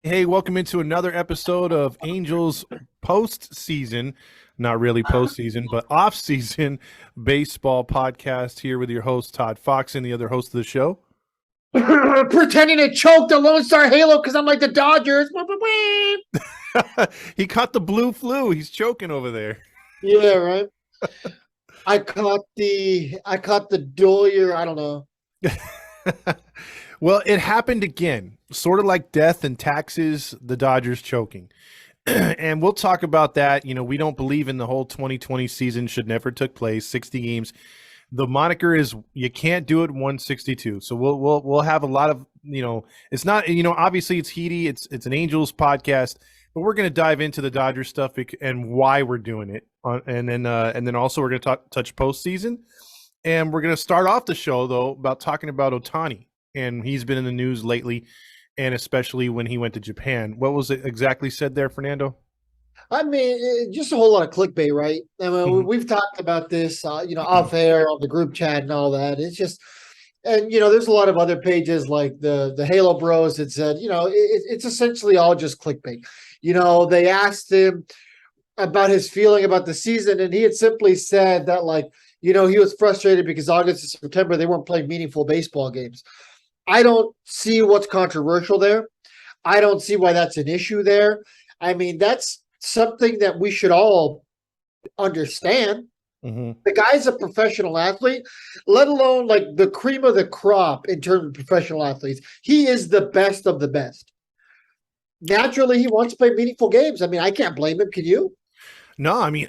Hey, welcome into another episode of Angels postseason, not really postseason, but off-season baseball podcast here with your host, Todd Fox, and the other host of the show. Pretending to choke the Lone Star Halo because I'm like the Dodgers. He caught the blue flu. He's choking over there. Yeah, right. I caught the Doyer. I don't know. Well, it happened again, sort of like death and taxes, the Dodgers choking. And we'll talk about that. You know, we don't believe in the whole 2020 season should never took place, 60 games. The moniker is you can't do it 162. So we'll have a lot of, it's not, obviously it's heady. It's an Angels podcast, but we're going to dive into the Dodgers stuff and why we're doing it. And then also we're going to touch postseason. And we're going to start off the show though about talking about Ohtani, and he's been in the news lately, and especially when he went to Japan. What was it exactly said there, Fernando? I mean, just a whole lot of clickbait, right? I mean, we've talked about this, off air on the group chat and all that. It's just, and there's a lot of other pages like the Halo Bros that said, it's essentially all just clickbait. They asked him about his feeling about the season, and he had simply said that, he was frustrated because August and September they weren't playing meaningful baseball games. I don't see what's controversial there. I don't see why that's an issue there. I mean, that's something that we should all understand. Mm-hmm. The guy's a professional athlete, let alone like the cream of the crop in terms of professional athletes. He is the best of the best. Naturally, he wants to play meaningful games. I mean, I can't blame him. Can you? No, I mean,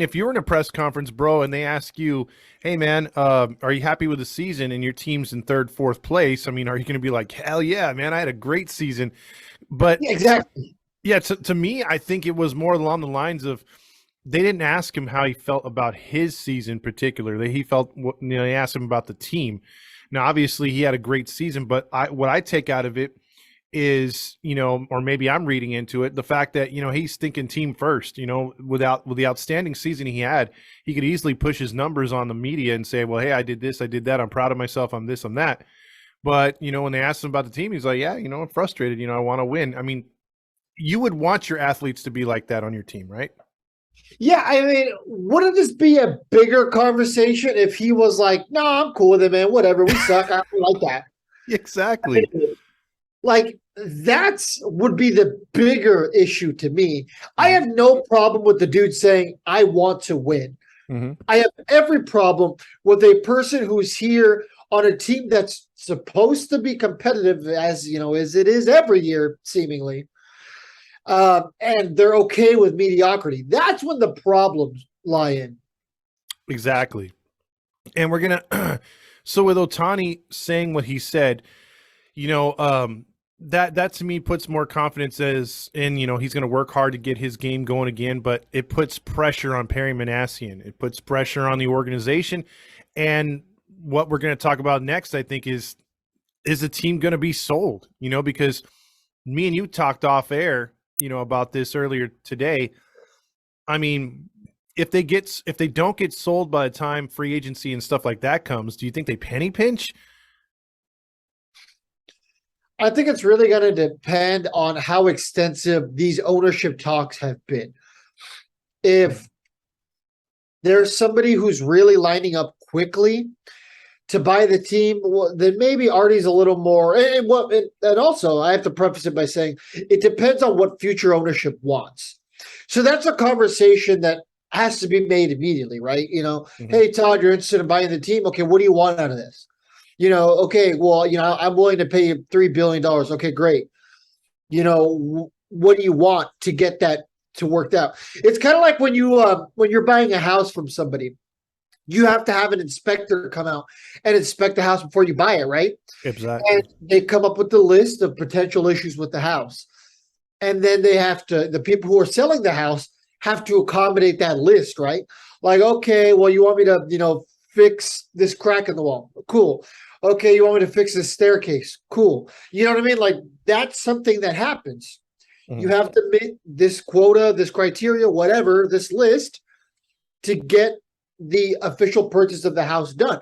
if you were in a press conference, bro, and they ask you, "Hey, man, are you happy with the season?" and your team's in third, fourth place, I mean, are you going to be like, "Hell yeah, man, I had a great season"? But Yeah, exactly. yeah, to me, I think it was more along the lines of they didn't ask him how he felt about his season particularly. He felt, they asked him about the team. Now, obviously, he had a great season, but what I take out of it is, or maybe I'm reading into it, the fact that, he's thinking team first, with the outstanding season he had, he could easily push his numbers on the media and say, well, hey, I did this, I did that. I'm proud of myself. I'm this, I'm that. But, when they asked him about the team, he's like, yeah, I'm frustrated. I want to win. I mean, you would want your athletes to be like that on your team, right? Yeah, I mean, wouldn't this be a bigger conversation if he was like, "No, I'm cool with it, man. Whatever, we suck. I don't like that." Exactly. Like that's would be the bigger issue to me. I Mm-hmm. have no problem with the dude saying, "I want to win." Mm-hmm. I have every problem with a person who's here on a team that's supposed to be competitive, as it is every year, seemingly. And they're okay with mediocrity. That's when the problems lie in. Exactly. And we're gonna so with Ohtani saying what he said, that to me puts more confidence as in, he's gonna work hard to get his game going again, but it puts pressure on Perry Manassian. It puts pressure on the organization. And what we're gonna talk about next, I think, is the team gonna be sold? Because me and you talked off air, about this earlier today. I mean, if they don't get sold by the time free agency and stuff like that comes, do you think they penny pinch? I think it's really going to depend on how extensive these ownership talks have been. If there's somebody who's really lining up quickly to buy the team, well, then maybe Artie's a little more. And also, I have to preface it by saying it depends on what future ownership wants. So that's a conversation that has to be made immediately, right? Mm-hmm. Hey, Todd, you're interested in buying the team. Okay, what do you want out of this? Okay, well, I'm willing to pay you $3 billion. Okay, great. What do you want to get that to work out? It's kind of like when you're buying a house from somebody, you have to have an inspector come out and inspect the house before you buy it, right? Exactly. And they come up with the list of potential issues with the house. And then the people who are selling the house have to accommodate that list, right? Like, okay, well, you want me to, fix this crack in the wall. Cool. Okay, you want me to fix this staircase. Cool. You know what I mean? Like that's something that happens. You Mm-hmm. have to meet this quota, this criteria, whatever, this list to get the official purchase of the house done.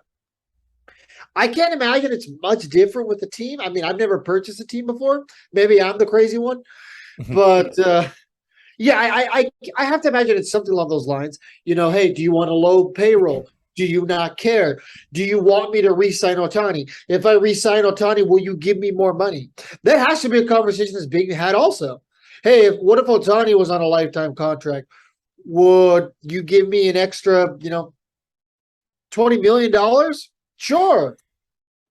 I can't imagine it's much different with the team. I mean, I've never purchased a team before. Maybe I'm the crazy one, but yeah, I have to imagine it's something along those lines. Hey, do you want a low payroll? Do you not care? Do you want me to re-sign Otani? If I re-sign Otani, will you give me more money? That has to be a conversation that's being had also. Hey, what if Otani was on a lifetime contract? Would you give me an extra, $20 million? Sure.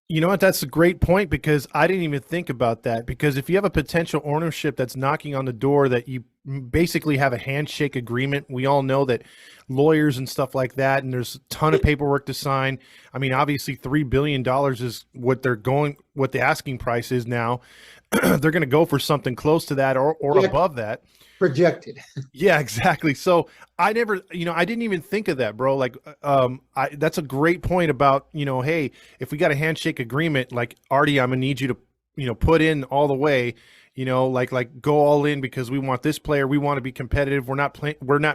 You know what? That's a great point because I didn't even think about that. Because if you have a potential ownership that's knocking on the door that you basically have a handshake agreement, we all know that lawyers and stuff like that, and there's a ton of paperwork to sign. I mean, obviously $3 billion is what the asking price is now. They're going to go for something close to that or above that. Projected. Yeah, exactly. So I never, I didn't even think of that, bro. Like, that's a great point about, hey, if we got a handshake agreement, like Artie, I'm gonna need you to, put in all the way, like go all in because we want this player. We want to be competitive. We're not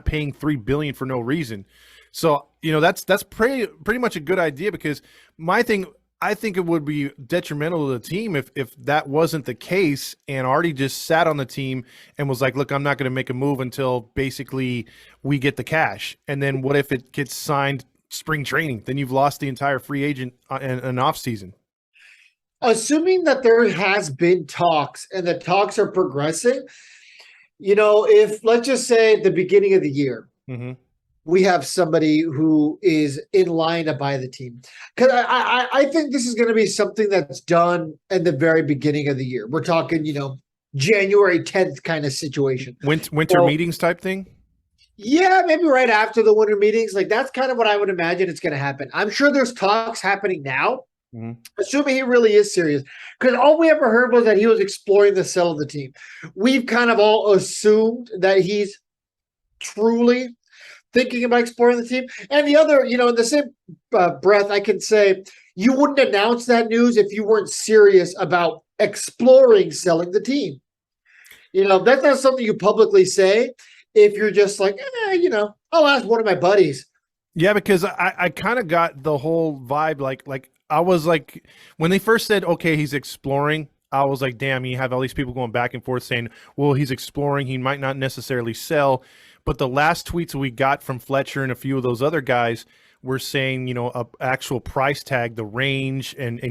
paying $3 billion for no reason. So, that's pretty much a good idea because I think it would be detrimental to the team if that wasn't the case and Artie just sat on the team and was like, look, I'm not going to make a move until basically we get the cash. And then what if it gets signed spring training? Then you've lost the entire free agent and an off season. Assuming that there has been talks and the talks are progressing, if let's just say at the beginning of the year, we have somebody who is in line to buy the team. Because I think this is going to be something that's done in the very beginning of the year. We're talking, January 10th kind of situation. Winter meetings type thing? Yeah, maybe right after the winter meetings. Like that's kind of what I would imagine it's going to happen. I'm sure there's talks happening now, assuming he really is serious. Because all we ever heard was that he was exploring the sale of the team. We've kind of all assumed that he's truly thinking about exploring the team. And the other, in the same breath, I can say you wouldn't announce that news if you weren't serious about exploring selling the team. That's not something you publicly say if you're just like, I'll ask one of my buddies. Yeah, because I kind of got the whole vibe like I was like, when they first said, okay, he's exploring, I was like, damn, you have all these people going back and forth saying, well, he's exploring. He might not necessarily sell. But the last tweets we got from Fletcher and a few of those other guys were saying, a actual price tag, the range, and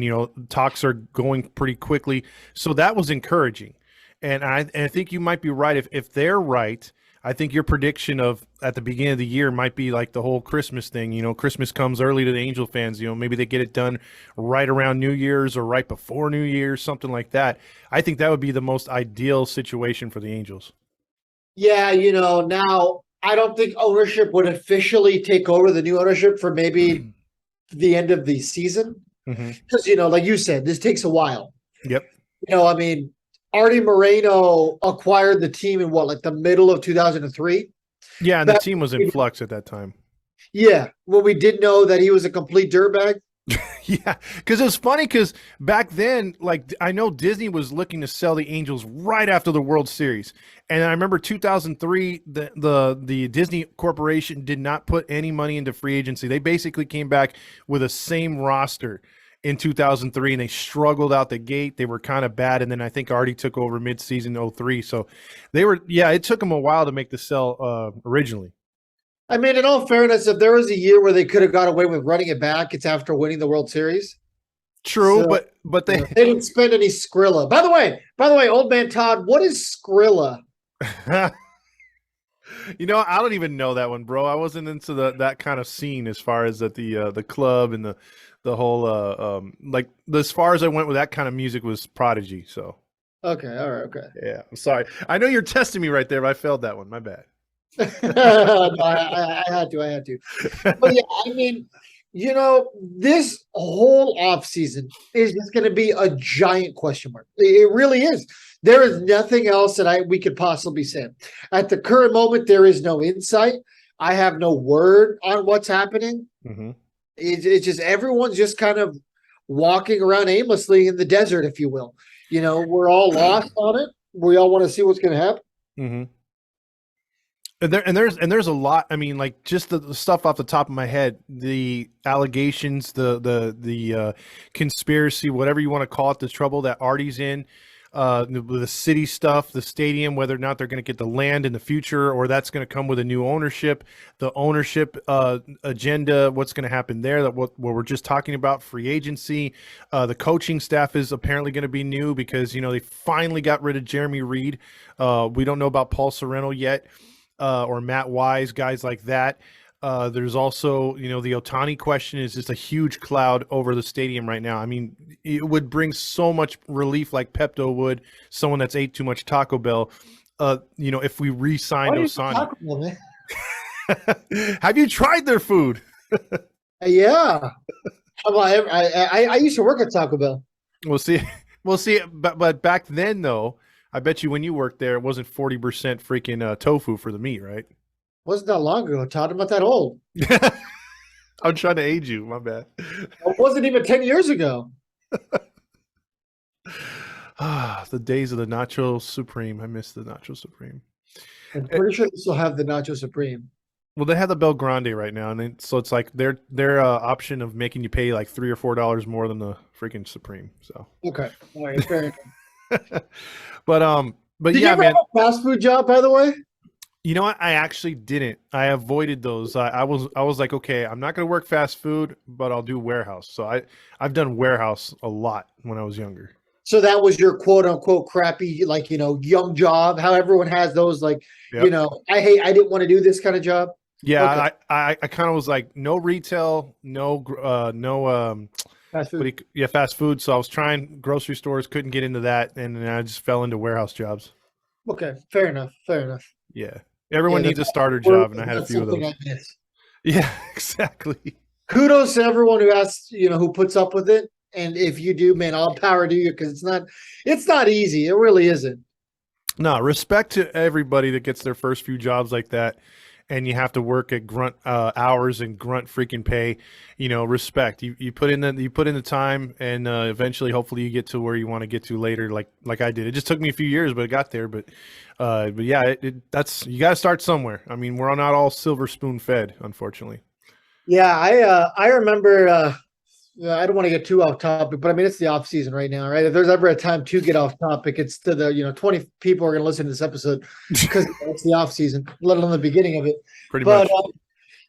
talks are going pretty quickly. So that was encouraging. And I think you might be right. If they're right, I think your prediction of at the beginning of the year might be like the whole Christmas thing. Christmas comes early to the Angel fans. Maybe they get it done right around New Year's or right before New Year's, something like that. I think that would be the most ideal situation for the Angels. Yeah, now I don't think ownership would officially take over the new ownership for maybe the end of the season. Because, like you said, this takes a while. Yep. I mean, Artie Moreno acquired the team in like the middle of 2003? Yeah, and the team was in flux at that time. Yeah, well, we did know that he was a complete dirtbag. Yeah, because it was funny because back then, like I know Disney was looking to sell the Angels right after the World Series, and I remember 2003, the Disney Corporation did not put any money into free agency. They basically came back with the same roster in 2003, and they struggled out the gate. They were kind of bad, and then I think Artie took over mid-season 03. So it took them a while to make the sell originally. I mean, in all fairness, if there was a year where they could have got away with running it back, it's after winning the World Series. True, so, but they didn't spend any Skrilla. By the way, old man Todd, what is Skrilla? I don't even know that one, bro. I wasn't into that kind of scene as far as at the club and the whole like as far as I went with that kind of music was Prodigy. So okay, all right, okay. Yeah, I'm sorry. I know you're testing me right there, but I failed that one. My bad. No, I had to. But yeah, I mean, this whole offseason is just going to be a giant question mark. It really is. There is nothing else that we could possibly say. At the current moment, there is no insight. I have no word on what's happening. It's just everyone's just kind of walking around aimlessly in the desert, if you will. We're all lost on it. We all want to see what's going to happen. And there's a lot. I mean, like just the stuff off the top of my head, the allegations, the conspiracy, whatever you want to call it, the trouble that Artie's in, the city stuff, the stadium, whether or not they're going to get the land in the future, or that's going to come with a new ownership, the ownership agenda, what's going to happen there, that what we're just talking about, free agency, the coaching staff is apparently going to be new because they finally got rid of Jeremy Reed. We don't know about Paul Sorrento yet. Or Matt Wise, guys like that. There's also, the Ohtani question is just a huge cloud over the stadium right now. I mean, it would bring so much relief like Pepto would, someone that's ate too much Taco Bell, if we re-signed Ohtani. Have you tried their food? Yeah. I used to work at Taco Bell. We'll see. But back then, though, I bet you when you worked there, it wasn't 40% freaking tofu for the meat, right? Wasn't that long ago, Todd. I'm not that old. I'm trying to age you. My bad. It wasn't even 10 years ago. The days of the Nacho Supreme. I miss the Nacho Supreme. I'm pretty sure they still have the Nacho Supreme. Well, they have the Bel Grande right now, and so it's like their option of making you pay like $3 or $4 more than the freaking Supreme. So okay, all right, fair enough. But Did yeah, you ever man. have a fast food job, by the way? You know what? I actually didn't. I avoided those. I was like, okay, I'm not going to work fast food, but I'll do warehouse. So I've done warehouse a lot when I was younger. So that was your quote unquote crappy, like, young job. How everyone has those, like, Yep. I didn't want to do this kind of job. Yeah, Okay. I kind of was like, no retail, no Fast food. fast food. So I was trying grocery stores, couldn't get into that, and then I just fell into warehouse jobs. Okay, fair enough. Yeah, everyone Yeah, needs a starter job, and I had a that's few of something those. I miss. Yeah, exactly. Kudos to everyone who has, who puts up with it. And if you do, man, all power to you, because it's not easy. It really isn't. No, respect to everybody that gets their first few jobs like that, and you have to work at grunt hours and grunt freaking pay. Respect. You put in the time, and eventually, hopefully, you get to where you want to get to later. Like I did. It just took me a few years, but I got there. But yeah, that's you got to start somewhere. I mean, we're not all silver spoon fed, unfortunately. Yeah, I remember. I don't want to get too off topic, but I mean, it's the off season right now, right? If there's ever a time to get off topic, it's to the 20 people are going to listen to this episode because it's the off season, let alone the beginning of it. Pretty much.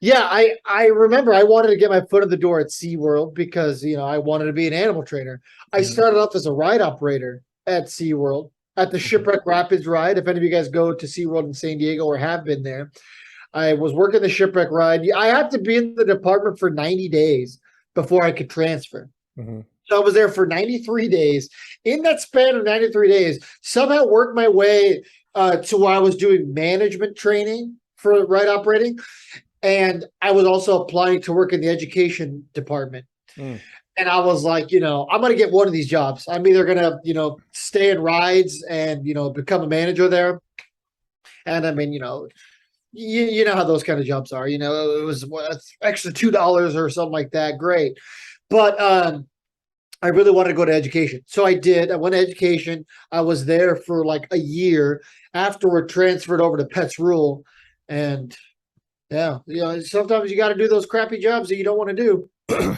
Yeah, I remember I wanted to get my foot in the door at SeaWorld because I wanted to be an animal trainer. I started off as a ride operator at SeaWorld at the Shipwreck Rapids ride. If any of you guys go to SeaWorld in San Diego or have been there, I was working the Shipwreck ride. I had to be in the department for 90 days before I could transfer. Mm-hmm. So I was there for 93 days. In that span of 93 days, somehow worked my way to where I was doing management training for ride operating. And I was also applying to work in the education department. And I was like, I'm going to get one of these jobs. I'm either going to, stay in rides and, become a manager there. And I mean, you know how those kind of jobs are. It was extra $2 or something like that. Great. But I really wanted to go to education. So I did. I went to education. I was there for like a year. Afterward, transferred over to Pets Rule. And yeah, sometimes you got to do those crappy jobs that you don't want to do.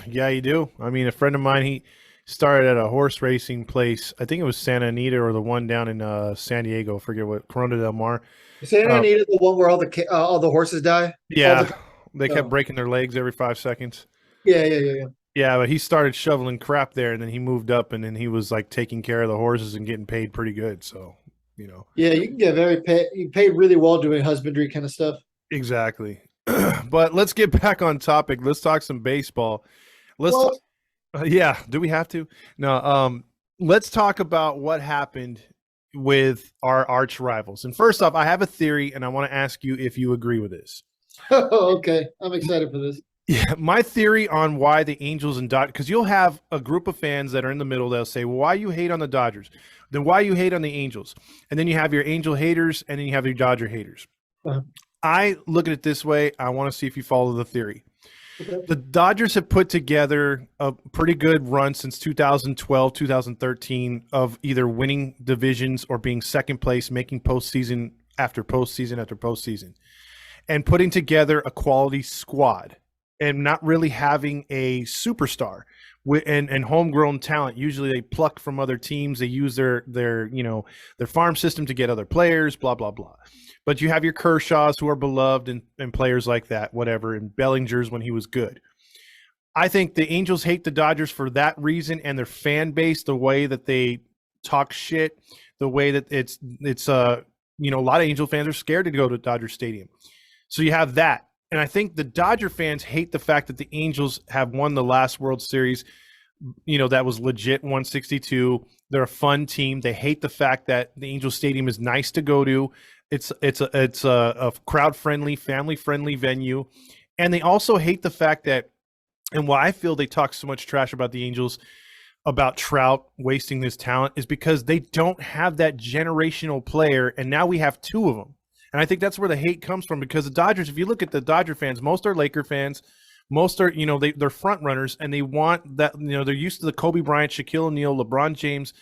Yeah, you do. I mean, a friend of mine, he started at a horse racing place. I think it was Santa Anita or the one down in San Diego. I forget what, Corona del Mar. Santa Anita, the one where all the horses die. Yeah, they kept breaking their legs every 5 seconds. Yeah. Yeah, but he started shoveling crap there, and then he moved up, and then he was like taking care of the horses and getting paid pretty good. So, Yeah, you can get you paid really well doing husbandry kind of stuff. Exactly. But let's get back on topic. Let's talk some baseball. Yeah. Do we have to? No. Let's talk about what happened with our arch rivals. And first off, I have a theory, and I want to ask you if you agree with this. Okay, I'm excited for this. Yeah, my theory on why the Angels and Dodgers, because you'll have a group of fans that are in the middle. They'll say, well, why you hate on the Dodgers? Then why you hate on the Angels? And then you have your Angel haters, and then you have your Dodger haters. Uh-huh. I look at it this way. I want to see if you follow the theory. Okay. The Dodgers have put together a pretty good run since 2012, 2013 of either winning divisions or being second place, making postseason after postseason after postseason, and putting together a quality squad and not really having a superstar and homegrown talent. Usually they pluck from other teams. They use their farm system to get other players, blah, blah, blah. But you have your Kershaws who are beloved and players like that, whatever, and Bellinger's when he was good. I think the Angels hate the Dodgers for that reason, and their fan base, the way that they talk shit, the way that it's a lot of Angel fans are scared to go to Dodger Stadium. So you have that. And I think the Dodger fans hate the fact that the Angels have won the last World Series, that was legit 162. They're a fun team. They hate the fact that the Angels Stadium is nice to go to. It's a crowd-friendly, family-friendly venue. And they also hate the fact that, and why I feel they talk so much trash about the Angels, about Trout wasting this talent, is because they don't have that generational player, and now we have two of them. And I think that's where the hate comes from, because the Dodgers, if you look at the Dodger fans, most are Laker fans, most are, they're front runners, and they want that, they're used to the Kobe Bryant, Shaquille O'Neal, LeBron James.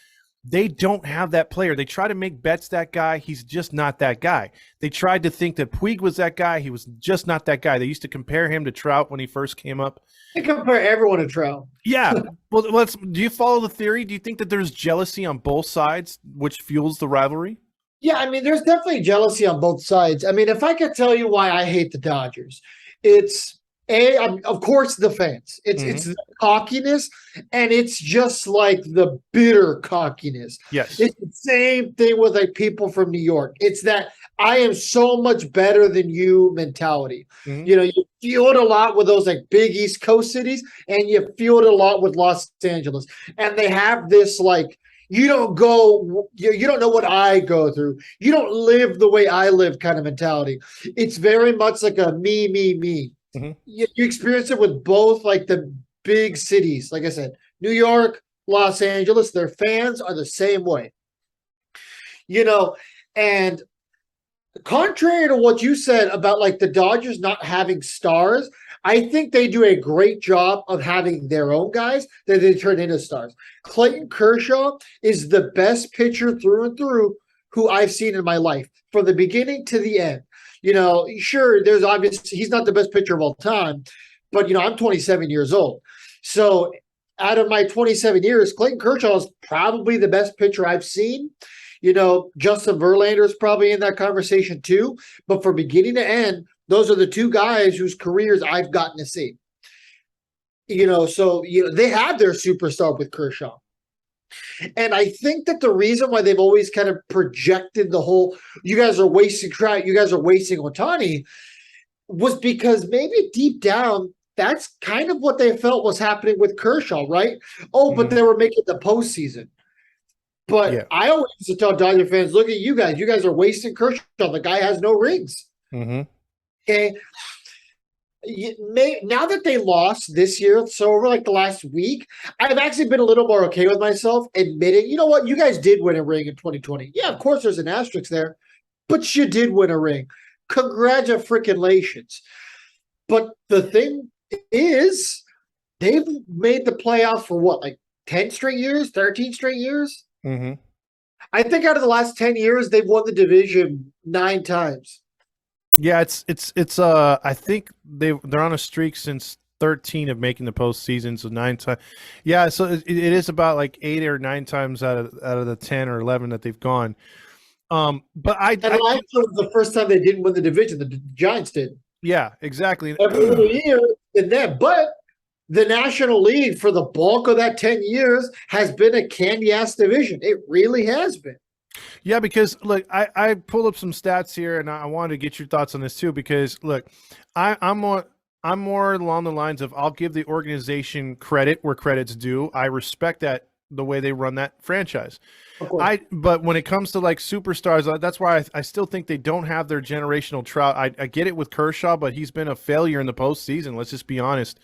They don't have that player. They try to make Betts that guy. He's just not that guy. They tried to think that Puig was that guy. He was just not that guy. They used to compare him to Trout when he first came up. They compare everyone to Trout. Yeah. Well, do you follow the theory? Do you think that there's jealousy on both sides, which fuels the rivalry? Yeah, I mean, there's definitely jealousy on both sides. I mean, if I could tell you why I hate the Dodgers, it's of course, the fans. It's the cockiness, and it's just like the bitter cockiness. Yes. It's the same thing with like people from New York. It's that I am so much better than you mentality. Mm-hmm. You feel it a lot with those like big East Coast cities, and you feel it a lot with Los Angeles. And they have this like, you don't know what I go through. You don't live the way I live kind of mentality. It's very much like a me, me, me. Mm-hmm. You experience it with both like the big cities. Like I said, New York, Los Angeles, their fans are the same way. And contrary to what you said about like the Dodgers not having stars, I think they do a great job of having their own guys that they turn into stars. Clayton Kershaw is the best pitcher through and through who I've seen in my life, from the beginning to the end. Sure, there's obviously he's not the best pitcher of all time, but I'm 27 years old. So out of my 27 years, Clayton Kershaw is probably the best pitcher I've seen. Justin Verlander is probably in that conversation too. But from beginning to end, those are the two guys whose careers I've gotten to see. They have their superstar with Kershaw. And I think that the reason why they've always kind of projected the whole, you guys are wasting Trout, you guys are wasting Ohtani, was because maybe deep down, that's kind of what they felt was happening with Kershaw, right? But they were making the postseason. But yeah. I always used to tell Dodger fans, look at you guys. You guys are wasting Kershaw. The guy has no rings. Mm-hmm. Okay. Now that they lost this year, so over like the last week, I've actually been a little more okay with myself admitting, you know what, you guys did win a ring in 2020. Yeah, of course there's an asterisk there, but you did win a ring. Congratulations. But the thing is, they've made the playoffs for what, like 10 straight years, 13 straight years? Mm-hmm. I think out of the last 10 years, they've won the division 9 times. Yeah, it's I think they're on a streak since 13 of making the postseason, so 9 times. Yeah, so it is about like 8 or 9 times out of the 10 or 11 that they've gone. But last year was the first time they didn't win the division. The Giants did. Yeah, exactly. Every little year in that, but the National League for the bulk of that 10 years has been a candy-ass division. It really has been. Yeah, because look, I pulled up some stats here, and I wanted to get your thoughts on this too. Because look, I'm more along the lines of I'll give the organization credit where credit's due. I respect that the way they run that franchise. But when it comes to like superstars, that's why I still think they don't have their generational Trout. I get it with Kershaw, but he's been a failure in the postseason. Let's just be honest.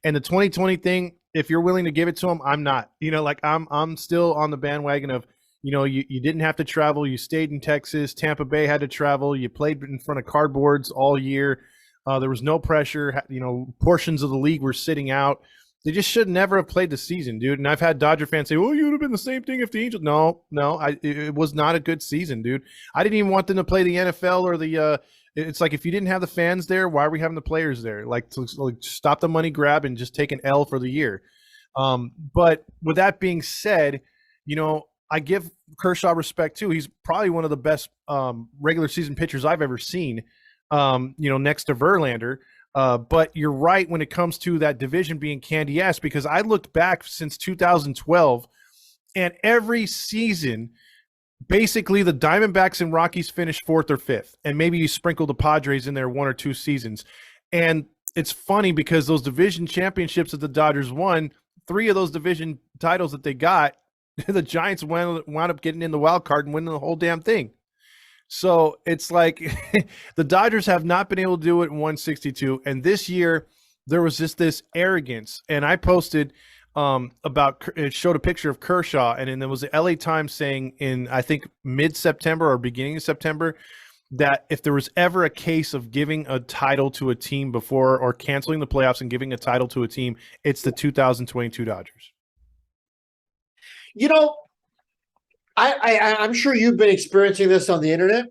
And the 2020 thing, if you're willing to give it to him, I'm not. I'm still on the bandwagon of. You didn't have to travel. You stayed in Texas. Tampa Bay had to travel. You played in front of cardboards all year. There was no pressure. Portions of the league were sitting out. They just should never have played the season, dude. And I've had Dodger fans say, "Oh, you would have been the same thing if the Angels." No, it was not a good season, dude. I didn't even want them to play the NFL or the. It's like if you didn't have the fans there, why are we having the players there? Like, stop the money grab and just take an L for the year. But with that being said, I give Kershaw respect too. He's probably one of the best regular season pitchers I've ever seen. Next to Verlander. But you're right when it comes to that division being candy ass, because I looked back since 2012, and every season, basically the Diamondbacks and Rockies finished 4th or 5th, and maybe you sprinkle the Padres in there 1 or 2 seasons. And it's funny because those division championships that the Dodgers won, 3 of those division titles that they got, the Giants wound up getting in the wild card and winning the whole damn thing. So it's like the Dodgers have not been able to do it in 162. And this year there was just this arrogance. And I posted it showed a picture of Kershaw. And then there was the LA Times saying in, I think, mid-September or beginning of September, that if there was ever a case of giving a title to a team before or canceling the playoffs and giving a title to a team, it's the 2022 Dodgers. I'm sure you've been experiencing this on the internet,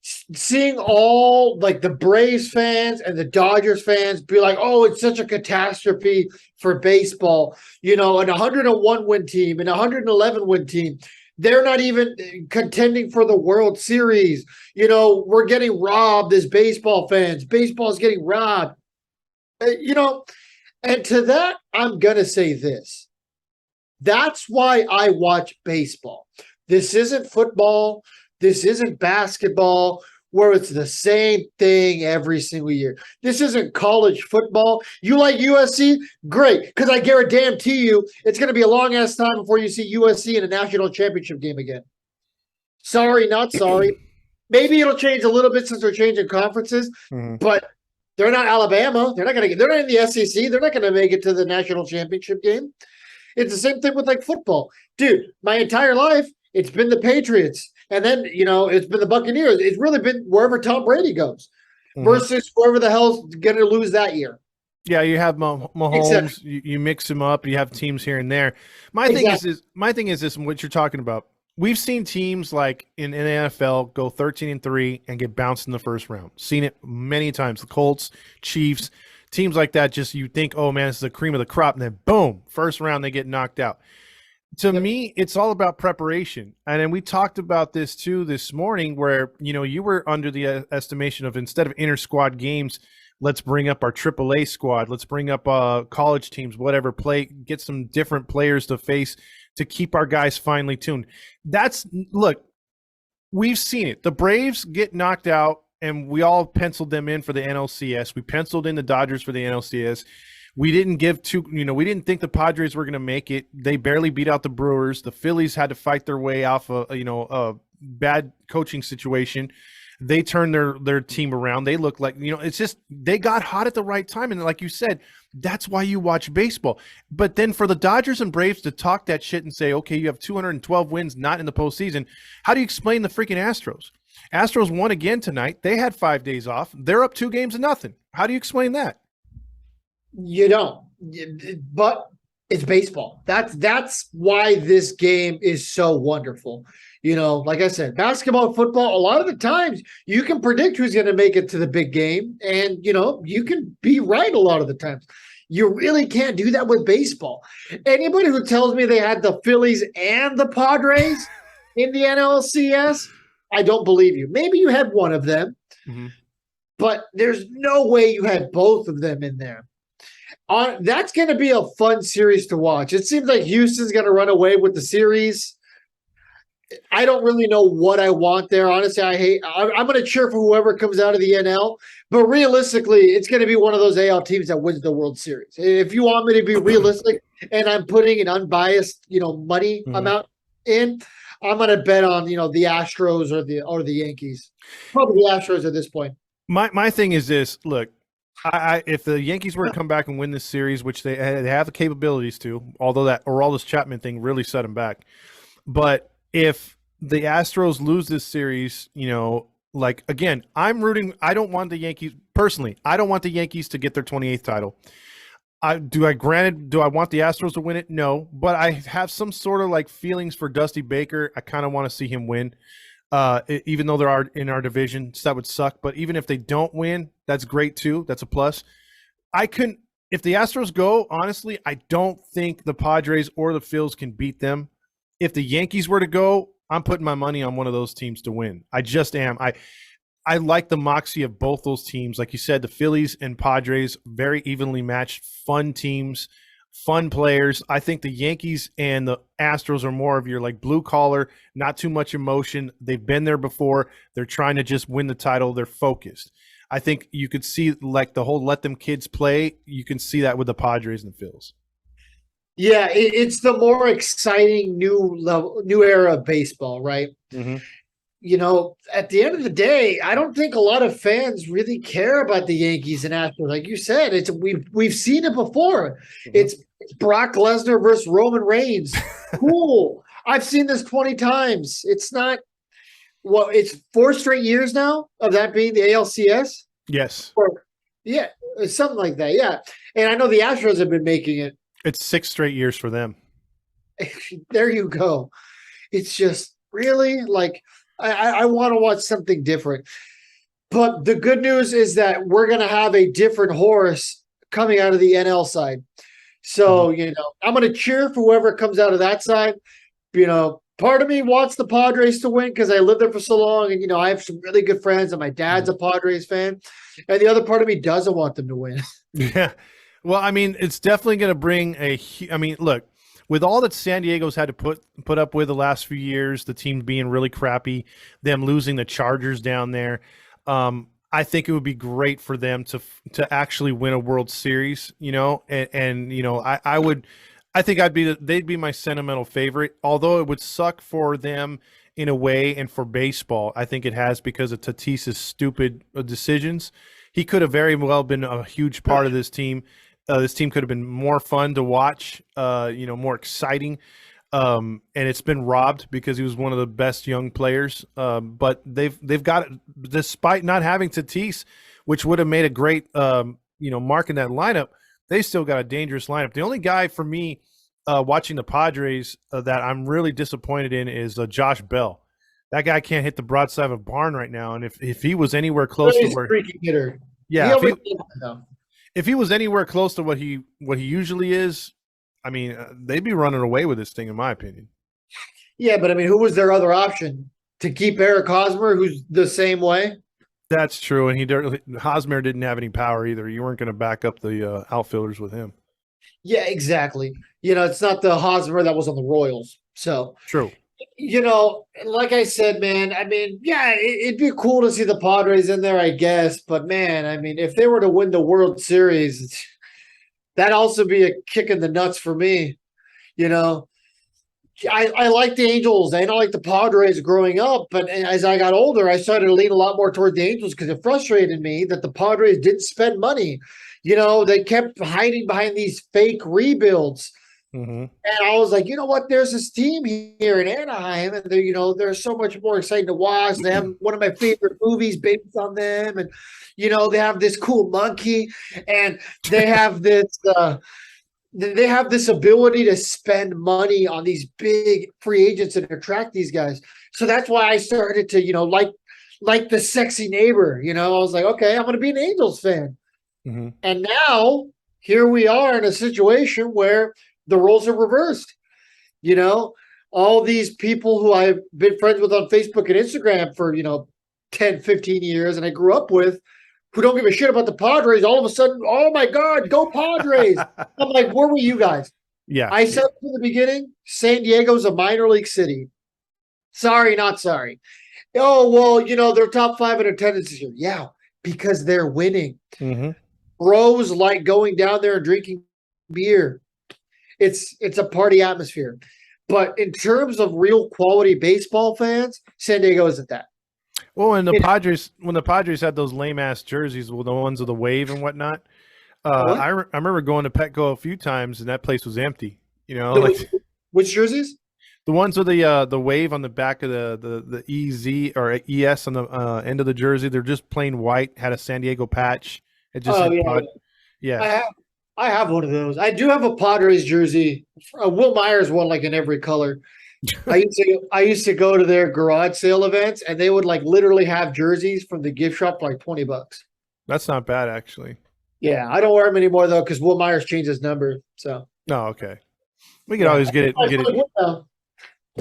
seeing all like the Braves fans and the Dodgers fans be like, "Oh, it's such a catastrophe for baseball." An 101 win team and 111 win team, they're not even contending for the World Series. We're getting robbed as baseball fans. Baseball is getting robbed. And to that, I'm gonna say this. That's why I watch baseball. This isn't football. This isn't basketball where it's the same thing every single year. This isn't college football. You like USC? Great, because I guarantee you it's going to be a long-ass time before you see USC in a national championship game again. Sorry, not sorry. Maybe it'll change a little bit since they're changing conferences, but they're not Alabama. They're not in the SEC. They're not going to make it to the national championship game. It's the same thing with like football. Dude, my entire life, it's been the Patriots. And then, it's been the Buccaneers. It's really been wherever Tom Brady goes versus whoever the hell's going to lose that year. Yeah, you have Mahomes. You mix them up. You have teams here and there. My thing is this, what you're talking about. We've seen teams like in the NFL go 13-3 and get bounced in the first round. Seen it many times. The Colts, Chiefs, teams like that. Just you think, oh man, this is the cream of the crop, and then boom, first round they get knocked out. To me, it's all about preparation. And then we talked about this too this morning where, you were under the estimation of instead of inter-squad games, let's bring up our AAA squad. Let's bring up college teams, whatever, get some different players to face to keep our guys finely tuned. Look, we've seen it. The Braves get knocked out and we all penciled them in for the NLCS. We penciled in the Dodgers for the NLCS. We didn't we didn't think the Padres were going to make it. They barely beat out the Brewers. The Phillies had to fight their way off a bad coaching situation. They turned their team around. They look like, it's just, they got hot at the right time. And like you said, that's why you watch baseball. But then for the Dodgers and Braves to talk that shit and say, okay, you have 212 wins, not in the postseason. How do you explain the freaking Astros? Astros won again tonight. They had 5 days off. They're up 2-0. How do you explain that? You don't, but it's baseball. That's why this game is so wonderful. Like I said, basketball, football, a lot of the times you can predict who's going to make it to the big game. And, you can be right a lot of the times. You really can't do that with baseball. Anybody who tells me they had the Phillies and the Padres in the NLCS, I don't believe you. Maybe you had one of them, but there's no way you had both of them in there. That's going to be a fun series to watch. It seems like Houston's going to run away with the series. I don't really know what I want there. Honestly, I'm going to cheer for whoever comes out of the NL. But realistically, it's going to be one of those AL teams that wins the World Series. If you want me to be realistic and I'm putting an unbiased, money amount in, I'm going to bet on, the Astros or the Yankees. Probably the Astros at this point. My thing is this. Look, if the Yankees were to come back and win this series, which they have the capabilities to, although that Aroldis Chapman thing really set them back. But if the Astros lose this series, again, I'm rooting. I don't want the Yankees personally. I don't want the Yankees to get their 28th title. Do I want the Astros to win it? No, but I have some sort of like feelings for Dusty Baker. I kind of want to see him win. Even though there are in our division, so that would suck. But even if they don't win, that's great too. That's a plus. I couldn't. If the Astros go, honestly, I don't think the Padres or the Phils can beat them. If the Yankees were to go, I'm putting my money on one of those teams to win. I just am. I like the moxie of both those teams. Like you said, the Phillies and Padres, very evenly matched, fun teams, fun players. I think the Yankees and the Astros are more of your like blue collar, not too much emotion. They've been there before. They're trying to just win the title. They're focused. I think you could see like the whole let them kids play. You can see that with the Padres and the Phils. Yeah, it's the more exciting new era of baseball, right? Mm-hmm. At the end of the day, I don't think a lot of fans really care about the Yankees and Astros. Like you said, we've seen it before. Mm-hmm. It's Brock Lesnar versus Roman Reigns. Cool. I've seen this 20 times. It's not it's 4 straight years now of that being the ALCS. Yes. Yeah, something like that. Yeah. And I know the Astros have been making it. It's 6 straight years for them. There you go. It's just really like I want to watch something different. But the good news is that we're going to have a different horse coming out of the NL side. So, I'm going to cheer for whoever comes out of that side. Part of me wants the Padres to win because I lived there for so long. And, I have some really good friends and my dad's a Padres fan. And the other part of me doesn't want them to win. Yeah. Well, I mean, it's definitely going to bring look, with all that San Diego's had to put up with the last few years, the team being really crappy, them losing the Chargers down there, I think it would be great for them to actually win a World Series, I think they'd be my sentimental favorite, although it would suck for them in a way and for baseball. I think it has because of Tatis's stupid decisions. He could have very well been a huge part of this team. This team could have been more fun to watch, more exciting. And it's been robbed because he was one of the best young players. But they've got it, despite not having Tatis, which would have made a great, mark in that lineup. They still got a dangerous lineup. The only guy for me watching the Padres that I'm really disappointed in is Josh Bell. That guy can't hit the broadside of a barn right now. And if he was anywhere close to where, freaking hitter. Yeah, if he was anywhere close to what he usually is, I mean, they'd be running away with this thing, in my opinion. Yeah, but I mean, who was their other option to keep Eric Hosmer, who's the same way? That's true, and Hosmer didn't have any power either. You weren't going to back up the outfielders with him. Yeah, exactly. It's not the Hosmer that was on the Royals. So true. Like I said, man, I mean, yeah, it'd be cool to see the Padres in there, I guess. But, man, I mean, if they were to win the World Series, that'd also be a kick in the nuts for me. I like the Angels. I don't like the Padres growing up. But as I got older, I started to lean a lot more toward the Angels because it frustrated me that the Padres didn't spend money. They kept hiding behind these fake rebuilds. Mm-hmm. And I was like, you know what? There's this team here in Anaheim, and they're so much more exciting to watch. They have one of my favorite movies based on them, and they have this cool monkey, and they have this ability to spend money on these big free agents and attract these guys. So that's why I started to like the sexy neighbor. I was like, okay, I'm going to be an Angels fan. Mm-hmm. And now here we are in a situation where the roles are reversed. All these people who I've been friends with on Facebook and Instagram for, 10, 15 years and I grew up with, who don't give a shit about the Padres, all of a sudden, oh my God, go Padres. I'm like, where were you guys? Yeah. I said from the beginning, San Diego's a minor league city. Sorry, not sorry. Oh, well, they're top 5 in attendance this year. Yeah, because they're winning. Mm-hmm. Bros like going down there and drinking beer. It's a party atmosphere. But in terms of real quality baseball fans, San Diego isn't that. Well, when the Padres had those lame ass jerseys, the ones with the wave and whatnot, I remember going to Petco a few times and that place was empty. Which jerseys? The ones with the wave on the back of the EZ or ES on the end of the jersey. They're just plain white. Had a San Diego patch. It just yeah. yeah. I have one of those. I do have a Padres jersey. Will Myers one like in every color. I used to go to their garage sale events, and they would like literally have jerseys from the gift shop for like $20. That's not bad, actually. Yeah, I don't wear them anymore though because Will Myers changed his number. So No, okay. We could yeah, always get it. I Get probably it. would now.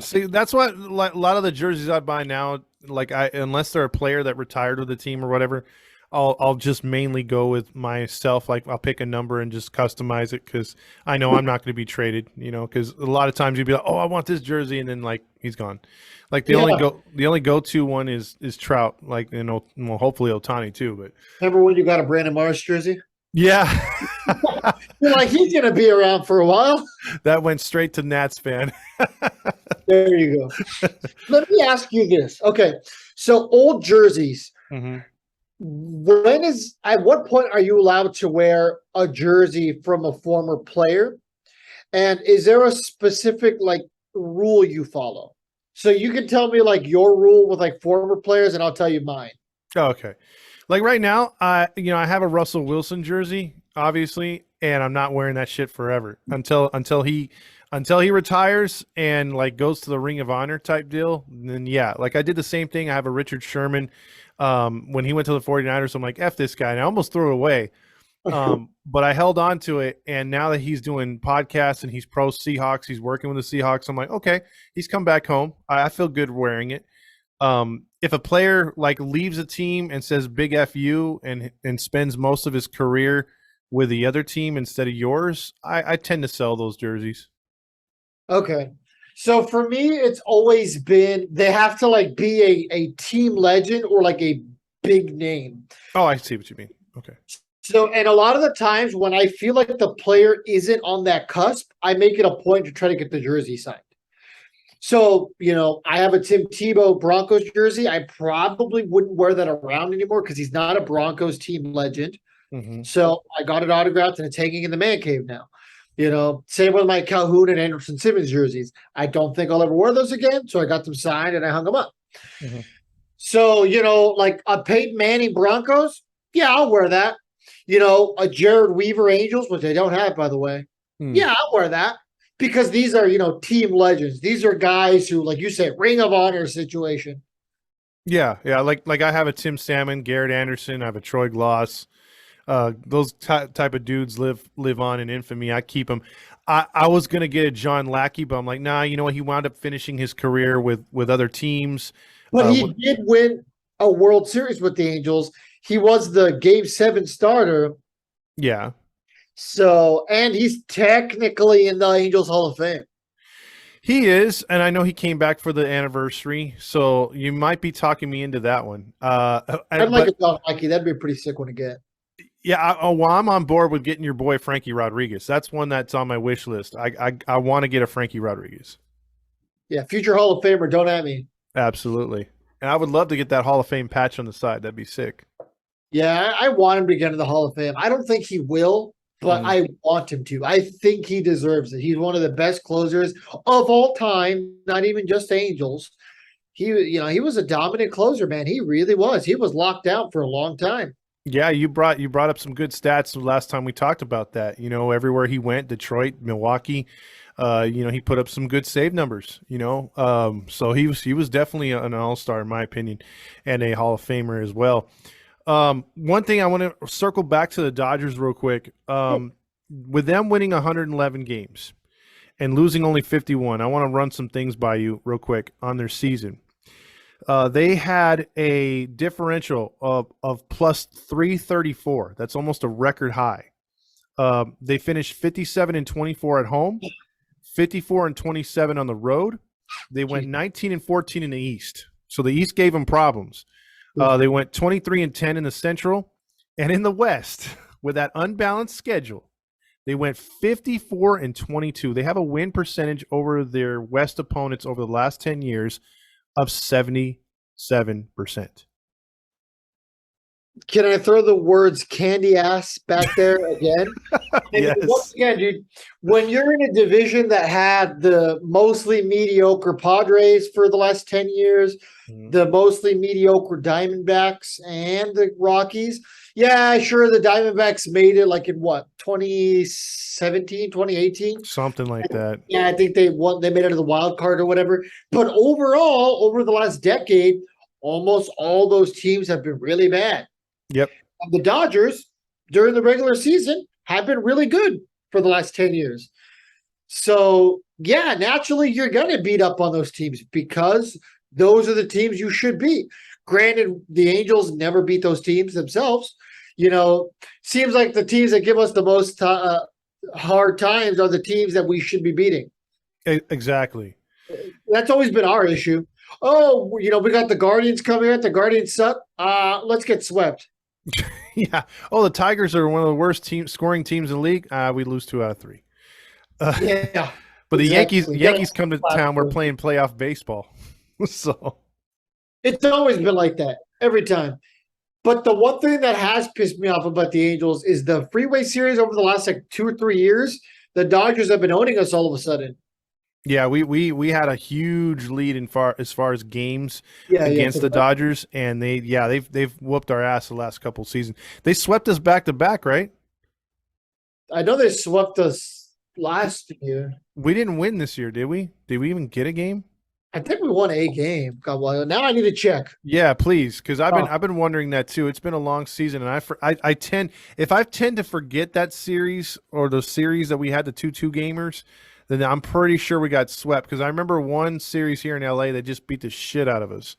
See, that's what like a lot of the jerseys I buy now. Like unless they're a player that retired with the team or whatever, I'll just mainly go with myself. Like I'll pick a number and just customize it because I know I'm not going to be traded. You know, because a lot of times you'd be like, oh, I want this jersey, and then like he's gone. Like Yeah. the only go to one is Trout. Like well, hopefully Otani too. But Remember when you got a Brandon Marsh jersey? yeah, You're like, he's gonna be around for a while. that went straight to Nats fan. There you go. Let me ask you this. Okay. So old jerseys, hmm at what point are you allowed to wear a jersey from a former player? And is there a specific like rule you follow? So you can tell me like your rule with like former players, and I'll tell you mine. Oh, okay. Like right now, I have a Russell Wilson jersey, obviously, and I'm not wearing that shit forever until he retires and like goes to the Ring of Honor type deal. Then yeah, like I did the same thing. I have a Richard Sherman when he went to the 49ers. I'm like, F this guy. And I almost threw it away. But I held on to it, and now that he's doing podcasts and he's pro Seahawks, he's working with the Seahawks. I'm like, okay, he's come back home. I feel good wearing it. If a player like leaves a team and says big F you and spends most of his career with the other team instead of yours, I tend to sell those jerseys. Okay. So for me, it's always been they have to like be a team legend or like a big name. Oh, I see what you mean. Okay. So, and a lot of the times when I feel like the player isn't on that cusp, I make it a point to try to get the jersey signed. So, I have a Tim Tebow Broncos jersey. I probably wouldn't wear that around anymore because he's not a Broncos team legend. Mm-hmm. So I got it autographed and it's hanging in the man cave now. Same with my Calhoun and Anderson Simmons jerseys. I don't think I'll ever wear those again. So I got them signed and I hung them up. Mm-hmm. So, like a Peyton Manning Broncos, yeah, I'll wear that. A Jared Weaver Angels, which I don't have, by the way. Mm. Yeah, I'll wear that because these are, team legends. These are guys who, like you said, Ring of Honor situation. Yeah. Like I have a Tim Salmon, Garrett Anderson. I have a Troy Gloss. Those type of dudes live on in infamy. I keep them. I was gonna get a John Lackey, but I'm like, nah. You know what? He wound up finishing his career with other teams. But he did win a World Series with the Angels. He was the Game 7 starter. Yeah. So, and he's technically in the Angels Hall of Fame. He is, and I know he came back for the anniversary, so you might be talking me into that one. I'd like a John Lackey. That'd be a pretty sick one to get. Yeah, I'm on board with getting your boy Frankie Rodriguez. That's one that's on my wish list. I want to get a Frankie Rodriguez. Yeah, future Hall of Famer, don't at me. Absolutely. And I would love to get that Hall of Fame patch on the side. That'd be sick. Yeah, I want him to get into the Hall of Fame. I don't think he will, but I want him to. I think he deserves it. He's one of the best closers of all time, not even just Angels. He was a dominant closer, man. He really was. He was locked out for a long time. Yeah, you brought up some good stats the last time we talked about that. Everywhere he went, Detroit, Milwaukee, he put up some good save numbers, so he was definitely an all-star in my opinion and a Hall of Famer as well. One thing I want to circle back to the Dodgers real quick. With them winning 111 games and losing only 51, I want to run some things by you real quick on their season. They had a differential of plus 334. That's almost a record high. They finished 57-24 at home, 54-27 on the road. They went 19-14 in the East. So the East gave them problems. They went 23-10 in the Central, and in the West, with that unbalanced schedule, they went 54-22. They have a win percentage over their West opponents over the last 10 years of 77%. Can I throw the words candy ass back there again? And once Yes. again, dude, when you're in a division that had the mostly mediocre Padres for the last 10 years, Mhm. the mostly mediocre Diamondbacks and the Rockies, yeah, sure, the Diamondbacks made it like in what, 2017, 2018? Something like that. Yeah, I think they made it to the wild card or whatever. But overall, over the last decade, almost all those teams have been really bad. Yep. The Dodgers during the regular season have been really good for the last 10 years. So, yeah, naturally you're going to beat up on those teams because those are the teams you should beat. Granted, the Angels never beat those teams themselves. Seems like the teams that give us the most hard times are the teams that we should be beating. Exactly. That's always been our issue. Oh, we got the Guardians coming out. The Guardians suck. Let's get swept. Yeah. Oh, the Tigers are one of the worst scoring teams in the league. We lose 2 out of 3. Yeah. But the Exactly. Yankees come to town. We're playing playoff baseball. So it's always been like that every time. But the one thing that has pissed me off about the Angels is the freeway series over the last like 2 or 3 years. The Dodgers have been owning us all of a sudden. yeah, we had a huge lead as far as games Yeah, against the Dodgers, and they've whooped our ass the last couple of seasons. They swept us back to back, right? I know they swept us last year. We didn't win this year, did we? Did we even get a game? I think we won a game. God, well, now I need to check. Yeah, please, because I've been wondering that too. It's been a long season, and I tend to forget that series or the series that we had the 2-2 gamers, then I'm pretty sure we got swept because I remember one series here in LA that just beat the shit out of us.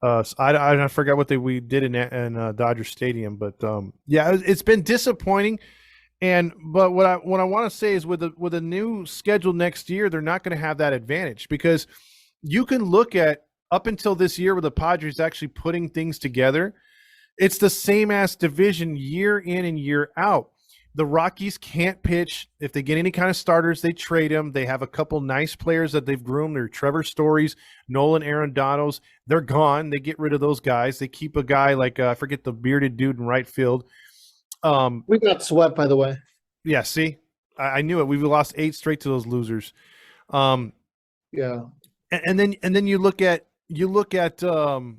So I forgot what we did in Dodger Stadium, but yeah, it's been disappointing. But what I want to say is with a new schedule next year, they're not going to have that advantage because you can look at up until this year with the Padres actually putting things together. It's the same ass division year in and year out. The Rockies can't pitch. If they get any kind of starters, they trade them. They have a couple nice players that they've groomed. They're Trevor Stories, Nolan Arendados. They're gone. They get rid of those guys. They keep a guy like I forget the bearded dude in right field. We got swept, by the way. Yeah, see, I knew it. We've lost 8 straight to those losers. Yeah. And then you look at the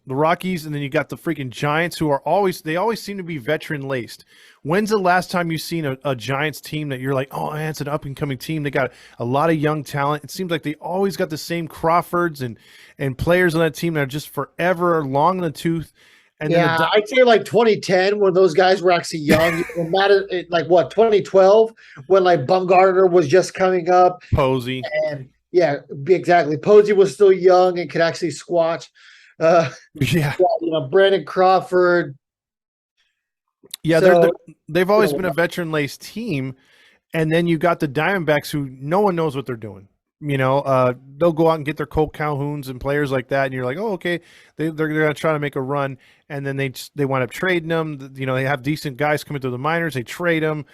Rockies, and then you got the freaking Giants, who are always seem to be veteran laced. When's the last time you've seen a Giants team that you're like, oh man, it's an up and coming team? They got a lot of young talent. It seems like they always got the same Crawfords and players on that team that are just forever long in the tooth. And yeah, I'd say like 2010 when those guys were actually young. Like what, 2012 when like Bumgarner was just coming up. Posey. And yeah, exactly. Posey was still young and could actually squat. Brandon Crawford. Yeah, they've always been a veteran-laced team, and then you got the Diamondbacks, who no one knows what they're doing. They'll go out and get their Colt Calhouns and players like that, and you're like, oh, okay, they're going to try to make a run, and then they wind up trading them. They have decent guys coming through the minors, they trade them.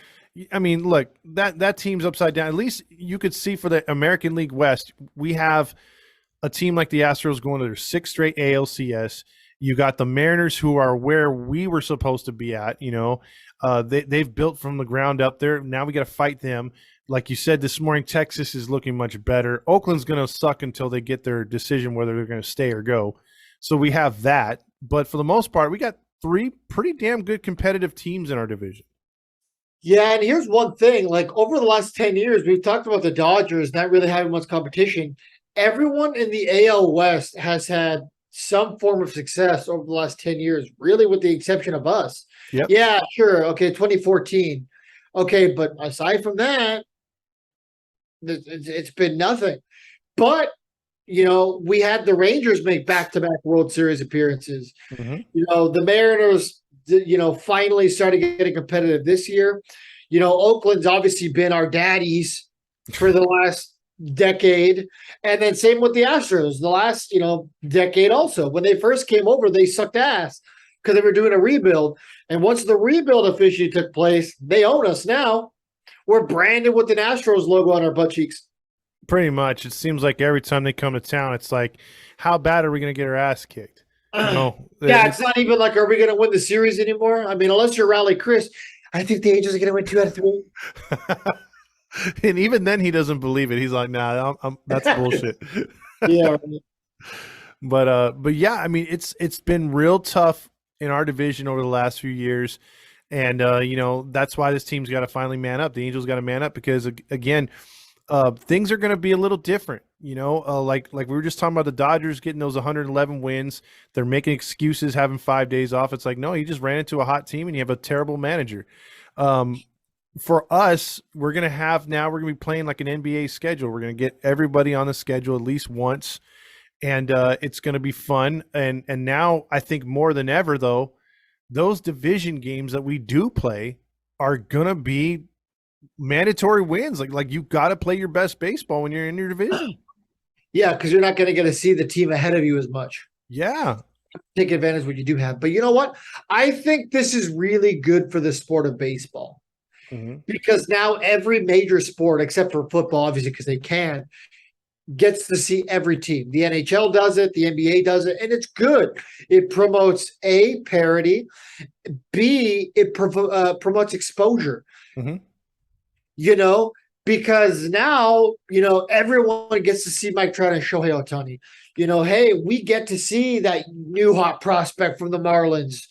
I mean, look, that team's upside down. At least you could see for the American League West, we have a team like the Astros going to their 6th straight ALCS. You got the Mariners, who are where we were supposed to be at. They've built from the ground up there. Now we got to fight them. Like you said this morning, Texas is looking much better. Oakland's going to suck until they get their decision whether they're going to stay or go. So we have that. But for the most part, we got 3 pretty damn good competitive teams in our division. Yeah, and here's one thing. Like over the last 10 years, we've talked about the Dodgers not really having much competition. Everyone in the AL West has had some form of success over the last 10 years, really with the exception of us. Yep. Yeah, sure. Okay, 2014. Okay, but aside from that, it's been nothing. But, we had the Rangers make back-to-back World Series appearances. Mm-hmm. The Mariners, finally started getting competitive this year. Oakland's obviously been our daddies for the last decade. And then same with the Astros, the last, decade also. When they first came over, they sucked ass because they were doing a rebuild. And once the rebuild officially took place, they own us now. We're branded with an Astros logo on our butt cheeks. Pretty much. It seems like every time they come to town, it's like, how bad are we going to get our ass kicked? No, Yeah, it's not even like, are we going to win the series anymore? I mean, unless you're Raleigh Chris, I think the Angels are going to win 2 out of 3. and even then he doesn't believe it. He's like, "Nah, that's bullshit." Yeah, right. But yeah, I mean, it's been real tough in our division over the last few years, and that's why this team's got to finally man up. The Angels got to man up because again, things are going to be a little different. Like we were just talking about the Dodgers getting those 111 wins. They're making excuses having 5 days off. It's like, no, you just ran into a hot team and you have a terrible manager. For us, we're going to be playing like an NBA schedule. We're going to get everybody on the schedule at least once, and it's going to be fun. And now I think more than ever, though, those division games that we do play are going to be mandatory wins. Like you got to play your best baseball when you're in your division. Yeah, because you're not going to get to see the team ahead of you as much. Yeah. Take advantage of what you do have. But you know what? I think this is really good for the sport of baseball. Because now every major sport, except for football, obviously, because they can, gets to see every team. The NHL does it, the NBA does it, and it's good. It promotes A, parity, B, it promotes exposure. Because now, everyone gets to see Mike Trout and Shohei Ohtani. Hey, we get to see that new hot prospect from the Marlins,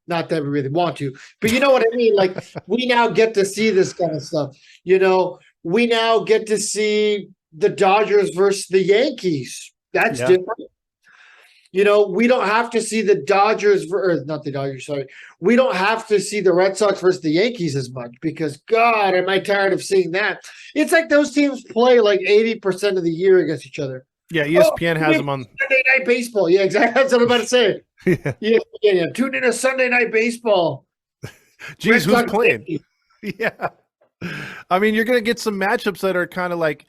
not that we really want to, but you know what I mean? Like, we now get to see this kind of stuff. We now get to see the Dodgers versus the Yankees. That's different. We don't have to see the Dodgers, or not the Dodgers, sorry. We don't have to see the Red Sox versus the Yankees as much because, God, am I tired of seeing that. It's like those teams play like 80% of the year against each other. Yeah, ESPN has them on Sunday Night Baseball. Yeah, exactly. That's what I'm about to say. Yeah. Tune in to Sunday Night Baseball. Geez, who's playing? Yeah. I mean, you're going to get some matchups that are kind of like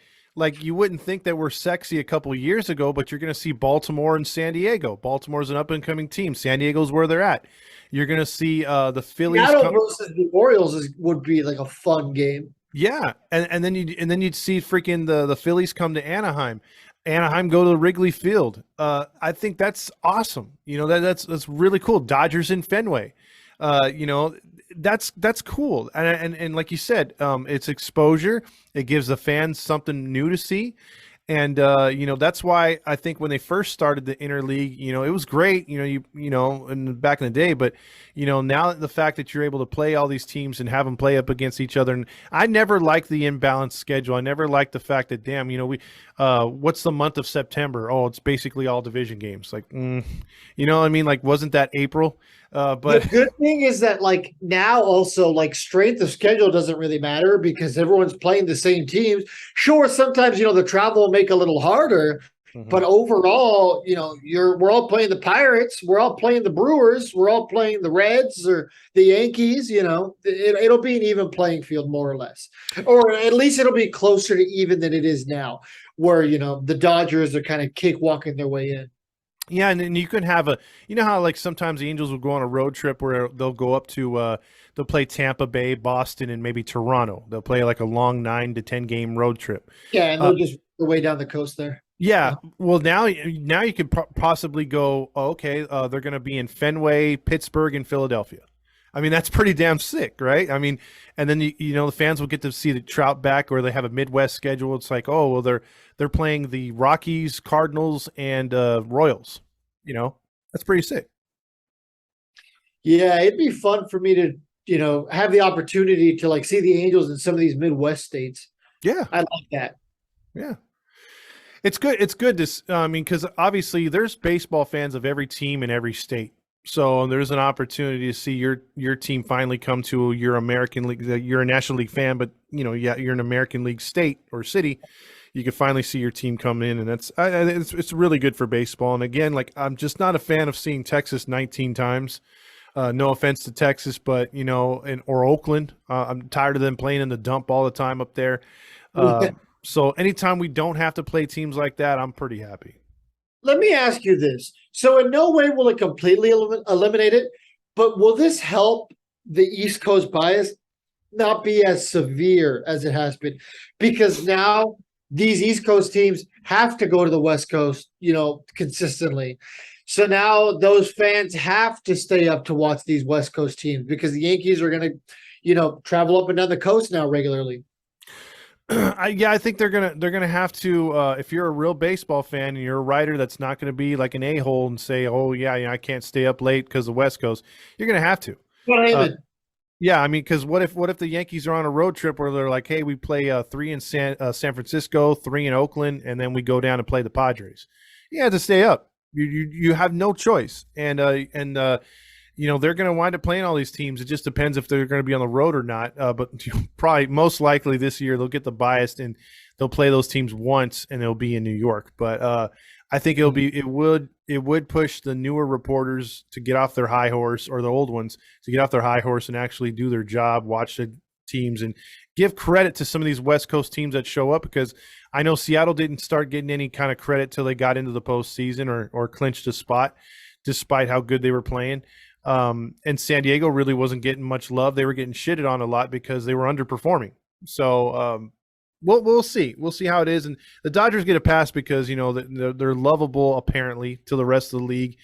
you wouldn't think that were sexy a couple of years ago, but you're going to see Baltimore and San Diego. Baltimore's an up-and-coming team. San Diego's where they're at. You're going to see the Phillies versus the Orioles would be like a fun game. Yeah, and then you'd see freaking the Phillies come to Anaheim. Anaheim go to Wrigley Field. I think that's awesome. That's really cool. Dodgers in Fenway. That's cool. And like you said, it's exposure. It gives the fans something new to see. And that's why I think when they first started the interleague, it was great, in back in the day, but now the fact that you're able to play all these teams and have them play up against each other. And I never liked the imbalanced schedule. I never liked the fact that, what's the month of September? Oh, it's basically all division games. Like, I mean? Like, wasn't that April? But the good thing is that like now also like strength of schedule doesn't really matter because everyone's playing the same teams. Sure, sometimes the travel will make it a little harder, but overall, we're all playing the Pirates, we're all playing the Brewers, we're all playing the Reds or the Yankees. It'll be an even playing field more or less, or at least it'll be closer to even than it is now, where the Dodgers are kind of cakewalking their way in. Yeah, and you can have how like sometimes the Angels will go on a road trip where they'll go up to they'll play Tampa Bay, Boston, and maybe Toronto. They'll play like a long 9 to 10 game road trip. Yeah, and they'll just go way down the coast there. Yeah, well now you could possibly go. They're going to be in Fenway, Pittsburgh, and Philadelphia. I mean, that's pretty damn sick, right? I mean, and then the fans will get to see the Trout back, or they have a Midwest schedule. It's like, oh well, they're playing the Rockies, Cardinals, and Royals. That's pretty sick. Yeah, it'd be fun for me to have the opportunity to like see the Angels in some of these Midwest states. Yeah, I like that. Yeah. It's good. It's good to, because obviously there's baseball fans of every team in every state. So there's an opportunity to see your team finally come to your American League. You're a National League fan, but you're an American League state or city. You can finally see your team come in, and it's really good for baseball. And again, like I'm just not a fan of seeing Texas 19 times. No offense to Texas, but or Oakland. I'm tired of them playing in the dump all the time up there. So anytime we don't have to play teams like that, I'm pretty happy. Let me ask you this. So in no way will it completely eliminate it, but will this help the East Coast bias not be as severe as it has been? Because now these East Coast teams have to go to the West Coast, consistently. So now those fans have to stay up to watch these West Coast teams because the Yankees are going to, travel up and down the coast now regularly. I think they're gonna have to. If you're a real baseball fan and you're a writer that's not going to be like an a-hole and say, "Oh yeah, I can't stay up late because of the West Coast," you're going to have to. Yeah, I mean, because what if the Yankees are on a road trip where they're like, "Hey, we play 3 in San Francisco, 3 in Oakland, and then we go down and play the Padres." You have to stay up. You have no choice, and they're going to wind up playing all these teams. It just depends if they're going to be on the road or not. But probably most likely this year they'll get the bias and they'll play those teams once, and they'll be in New York. But I think it would push the newer reporters to get off their high horse, or the old ones to get off their high horse and actually do their job, watch the teams, and give credit to some of these West Coast teams that show up, because I know Seattle didn't start getting any kind of credit till they got into the postseason or clinched a spot, despite how good they were playing. And San Diego really wasn't getting much love. They were getting shitted on a lot because they were underperforming. So we'll see. We'll see how it is. And the Dodgers get a pass because, they're lovable apparently to the rest of the league.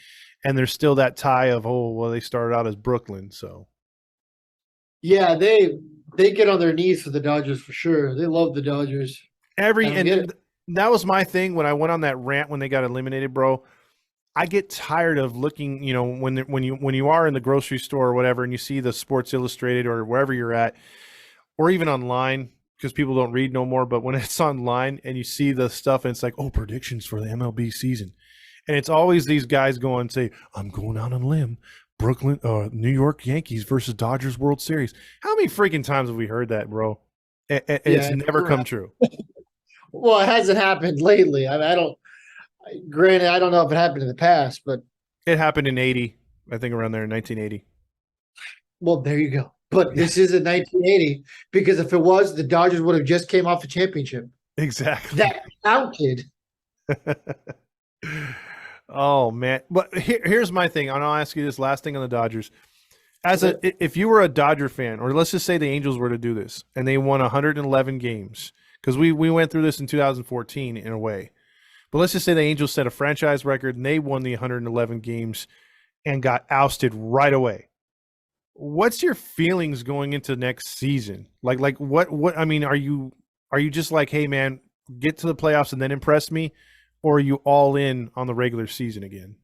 And there's still that tie of, they started out as Brooklyn. So yeah, they get on their knees for the Dodgers for sure. They love the Dodgers. That was my thing when I went on that rant when they got eliminated, bro. I get tired of looking, when you are in the grocery store or whatever, and you see the Sports Illustrated or wherever you're at, or even online, because people don't read no more. But when it's online and you see the stuff and it's like, predictions for the MLB season, and it's always these guys going and say, I'm going out on a limb, Brooklyn, New York Yankees versus Dodgers World Series. How many freaking times have we heard that, bro? It's never come true. Well, it hasn't happened lately. Granted, I don't know if it happened in the past, but it happened in 80, I think around there in 1980. Well, there you go. But this is in 1980, because if it was, the Dodgers would have just came off a championship. Exactly. That counted. Oh, man. But here's my thing. I'll ask you this last thing on the Dodgers. If you were a Dodger fan, or let's just say the Angels were to do this, and they won 111 games, because we went through this in 2014 in a way. But let's just say the Angels set a franchise record and they won the 111 games and got ousted right away. What's your feelings going into next season? Like what I mean, are you just like, hey man, get to the playoffs and then impress me, or are you all in on the regular season again?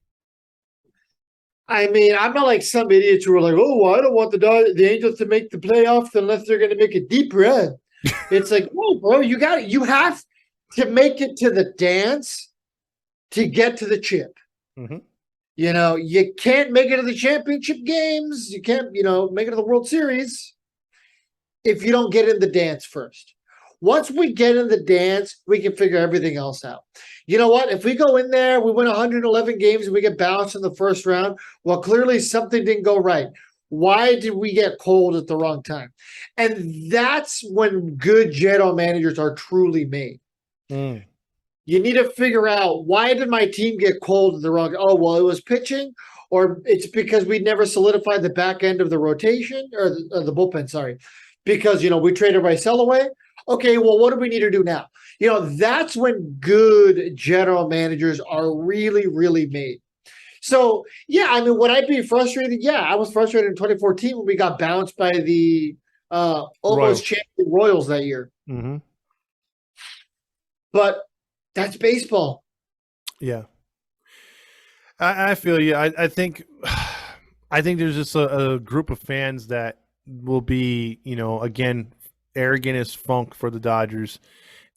I mean, I'm not like some idiots who are like, I don't want the Angels to make the playoffs unless they're going to make a deep run. It's like, no, bro, you have to make it to the dance to get to the chip. Mm-hmm. You can't make it to the championship games. You can't, make it to the World Series if you don't get in the dance first. Once we get in the dance, we can figure everything else out. You know what? If we go in there, we win 111 games and we get bounced in the first round, well, clearly something didn't go right. Why did we get cold at the wrong time? And that's when good general managers are truly made. You need to figure out, why did my team get cold at the wrong? It was pitching, or it's because we never solidified the back end of the rotation or the bullpen. Sorry, because we traded Rysell away. Okay, well, what do we need to do now? That's when good general managers are really, really made. So yeah, I mean, would I be frustrated? Yeah, I was frustrated in 2014 when we got bounced by the almost champion Royals that year. Mm-hmm. But that's baseball. Yeah. I feel you. I think there's just a group of fans that will be, again, arrogant as funk for the Dodgers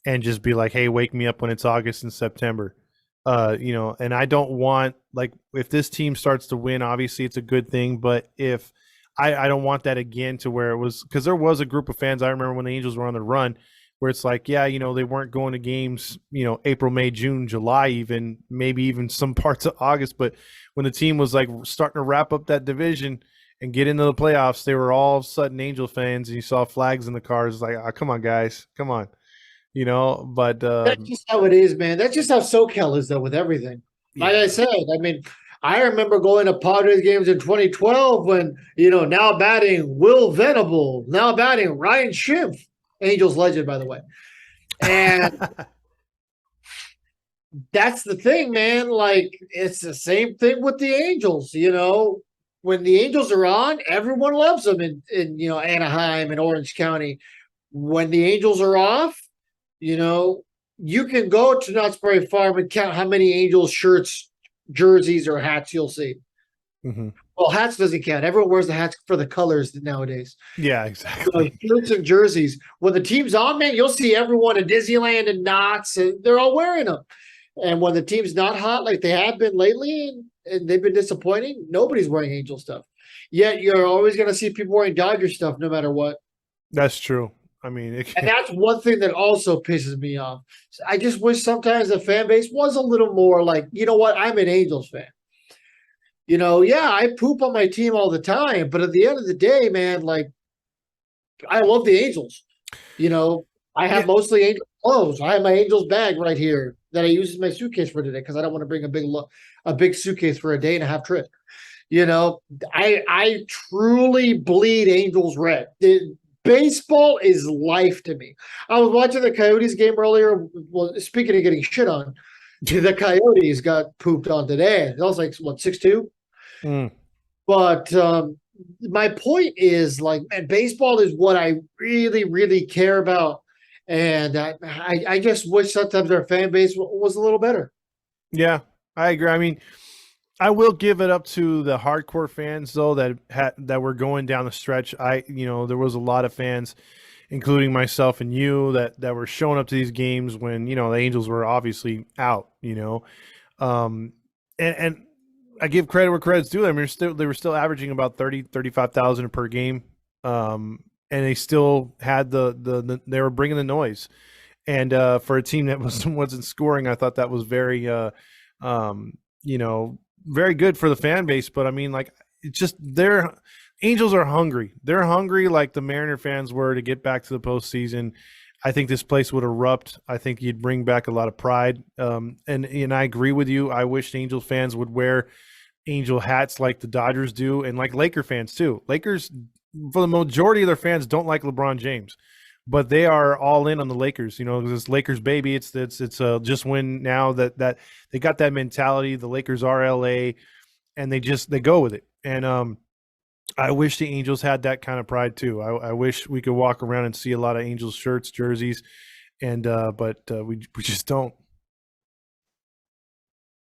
and just be like, hey, wake me up when it's August and September. And I don't want, like, if this team starts to win, obviously it's a good thing. But if I don't want that again, to where it was, because there was a group of fans, I remember when the Angels were on the run, where it's like, yeah, they weren't going to games, April, May, June, July, even maybe even some parts of August. But when the team was like starting to wrap up that division and get into the playoffs, they were all of a sudden Angel fans, and you saw flags in the cars. Like, come on, guys, come on, But that's just how it is, man. That's just how SoCal is, though, with everything. Like I said, I mean, I remember going to Padres games in 2012 when, now batting Will Venable, now batting Ryan Schimpf. Angels legend, by the way. And that's the thing, man. Like it's the same thing with the Angels. When the Angels are on, everyone loves them in Anaheim and Orange County. When the Angels are off, you know, you can go to Knott's Berry Farm and count how many Angels shirts, jerseys, or hats you'll see. Hmm. Well, hats doesn't count. Everyone wears the hats for the colors nowadays. Yeah, exactly. Shirts and jerseys. When the team's on, man, you'll see everyone in Disneyland and Knott's, and they're all wearing them. And when the team's not hot like they have been lately, and they've been disappointing, nobody's wearing Angel stuff. Yet you're always going to see people wearing Dodger stuff no matter what. That's true. I mean, And that's one thing that also pisses me off. I just wish sometimes the fan base was a little more like, you know what, I'm an Angels fan. Yeah, I poop on my team all the time, but at the end of the day, man, like I love the Angels. I have yeah, mostly Angel clothes. I have my Angels bag right here that I use as my suitcase for today because I don't want to bring a big suitcase for a day and a half trip. I truly bleed Angels red. Baseball is life to me. I was watching the Coyotes game earlier. Well, speaking of getting shit on, the Coyotes got pooped on today. That was like what 6-2. mm, But my point is, like, man, baseball is what I really, really care about, and I just wish sometimes our fan base was a little better. yeah, I agree. I mean, I will give it up to the hardcore fans though that were going down the stretch. There was a lot of fans, including myself and you, that were showing up to these games when the Angels were obviously out. Um, and I give credit where credit's due. I mean, they were still averaging about 35,000 per game, and they still had they were bringing the noise. And for a team that wasn't scoring, I thought that was very um, you know very good for the fan base. But I mean, like, it's just their Angels are hungry. They're hungry like the Mariner fans were to get back to the postseason. I think this place would erupt. I think you'd bring back a lot of pride. And I agree with you. I wish Angels fans would wear Angel hats like the Dodgers do, and like Laker fans too. Lakers, for the majority of their fans, don't like LeBron James, but they are all in on the Lakers. This Lakers baby. It's just win now that they got that mentality. The Lakers are LA, and they go with it. And I wish the Angels had that kind of pride too. I wish we could walk around and see a lot of Angels shirts, jerseys, and but we just don't.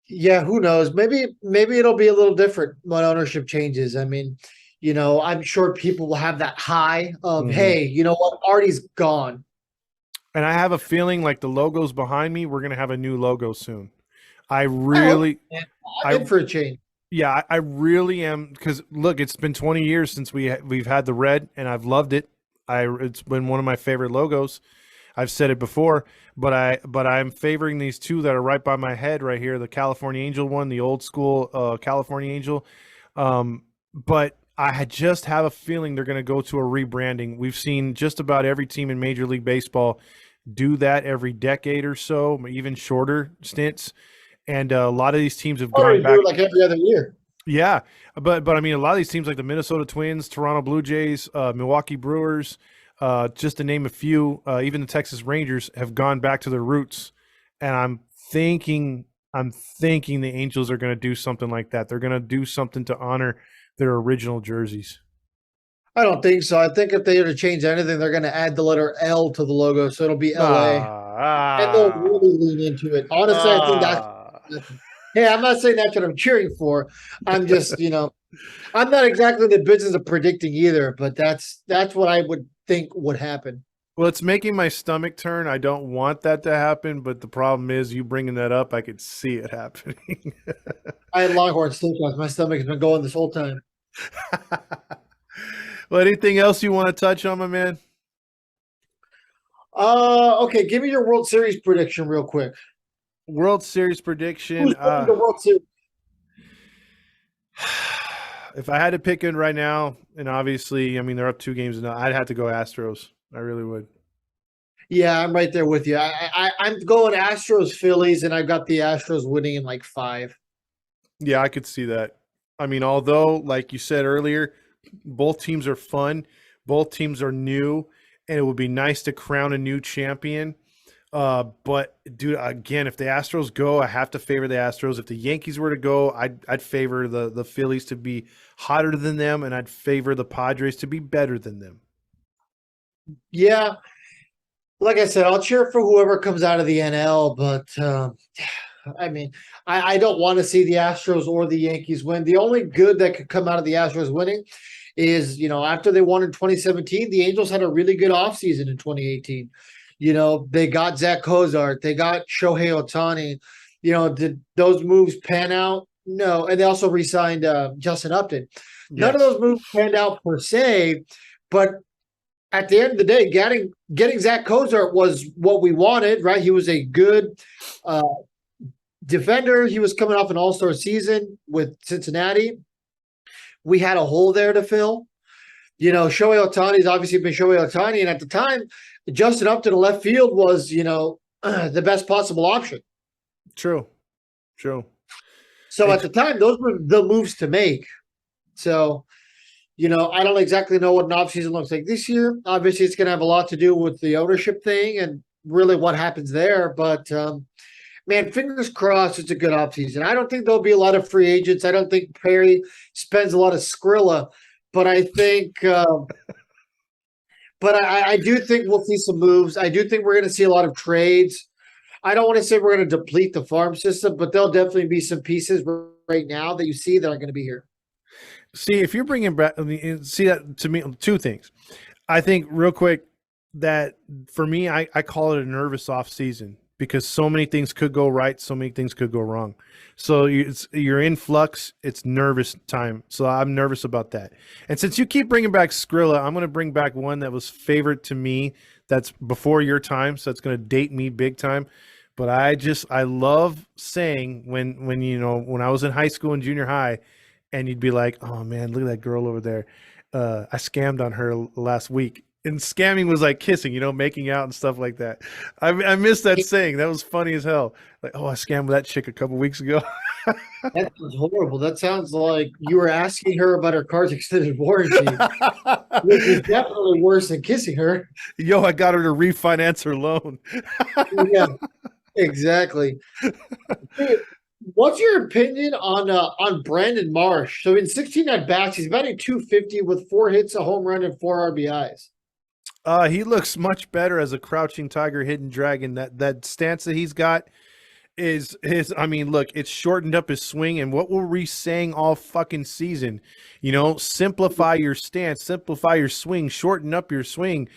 Yeah, who knows? Maybe it'll be a little different when ownership changes. I mean, I'm sure people will have that high of, Mm-hmm. hey, you know what? Artie's gone. And I have a feeling like the logo's behind me. We're gonna have a new logo soon. I I hope, really, man. I'm I in for a change. yeah, I really am, because look, it's been 20 years since we've had the red, and I've loved it. It's been one of my favorite logos. I've said it before, but I'm favoring these two that are right by my head right here, the California Angel one, the old school California Angel. But just have a feeling they're going to go to a rebranding. We've seen just about every team in Major League Baseball do that every decade or so, even shorter stints. And a lot of these teams have Or gone you do back. it like every other year. Yeah, but I mean, a lot of these teams like the Minnesota Twins, Toronto Blue Jays, Milwaukee Brewers, just to name a few, even the Texas Rangers have gone back to their roots. And I'm thinking the Angels are going to do something like that. They're going to do something to honor their original jerseys. I don't think so. I think if they were to change anything, they're going to add the letter L to the logo, so it'll be LA, and they'll Ah, really lean into it. Honestly, I think that's. ah. Hey, I'm not saying that's what I'm cheering for. I'm just, I'm not exactly in the business of predicting either, but that's what I would think would happen. Well, it's making my stomach turn. I don't want that to happen, but the problem is you bringing that up, I could see it happening. I had Longhorn Steakhouse. My stomach has been going this whole time. Well, anything else you want to touch on, my man? Okay, give me your World Series prediction real quick. World Series prediction. Who's winning the World Series? If I had to pick one right now, and obviously, I mean, they're up 2 games now, I'd have to go Astros. I really would. Yeah, I'm right there with you. I'm going Astros, Phillies, and I've got the Astros winning in like 5. Yeah, I could see that. I mean, although, like you said earlier, both teams are fun, both teams are new, and it would be nice to crown a new champion. But dude, again, if the Astros go, I have to favor the Astros. If the Yankees were to go, I'd favor the Phillies to be hotter than them, and I'd favor the Padres to be better than them. Yeah, like I said, I'll cheer for whoever comes out of the NL, but I mean, I don't want to see the Astros or the Yankees win. The only good that could come out of the Astros winning is, after they won in 2017, the Angels had a really good offseason in 2018. They got Zach Cozart, they got Shohei Ohtani. Did those moves pan out? No. And they also re-signed Justin Upton. None of those moves panned out per se, but at the end of the day, getting Zach Cozart was what we wanted, right? He was a good defender. He was coming off an all-star season with Cincinnati. We had a hole there to fill. Shohei Ohtani's obviously been Shohei Ohtani, and at the time, Justin Upton in left field was, the best possible option. True. So at the time, those were the moves to make. So, I don't exactly know what an offseason looks like this year. Obviously, it's going to have a lot to do with the ownership thing and really what happens there. But, man, fingers crossed it's a good offseason. I don't think there'll be a lot of free agents. I don't think Perry spends a lot of Skrilla. But I think I do think we'll see some moves. I do think we're going to see a lot of trades. I don't want to say we're going to deplete the farm system, but there'll definitely be some pieces right now that you see that are going to be here. See, if you're bringing back, see that to me, two things. I think real quick that for me, I call it a nervous off season because so many things could go right, so many things could go wrong. So you're in flux. It's nervous time. So I'm nervous about that. And since you keep bringing back Skrilla, I'm going to bring back one that was favorite to me. That's before your time, so it's going to date me big time. But I love saying when I was in high school and junior high, and you'd be like, "Oh man, look at that girl over there. I scammed on her last week." And scamming was like kissing, making out and stuff like that. I miss that saying. That was funny as hell. Like, oh, I scammed that chick a couple weeks ago. That sounds horrible. That sounds like you were asking her about her car's extended warranty, which is definitely worse than kissing her. Yo, I got her to refinance her loan. Yeah, exactly. What's your opinion on Brandon Marsh? So in 16 at bats, he's batting 250 with 4 hits, a home run, and 4 RBIs. He looks much better as a crouching tiger, hidden dragon. That stance that he's got is I mean, look, it's shortened up his swing, and what were we saying all fucking season? Simplify your stance, simplify your swing, shorten up your swing.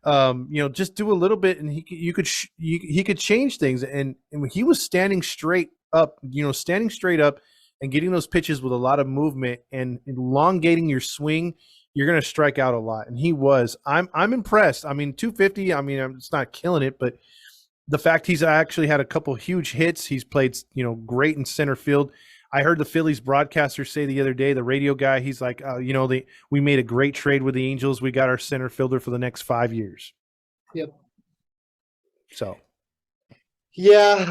Just do a little bit, and he could change things. And he was standing straight up, and getting those pitches with a lot of movement and elongating your swing. You're going to strike out a lot. And he was. I'm impressed. I mean, 250, it's not killing it, but the fact he's actually had a couple huge hits, he's played, great in center field. I heard the Phillies broadcaster say the other day, the radio guy, he's like, we made a great trade with the Angels. We got our center fielder for the next 5 years. Yep. So. Yeah,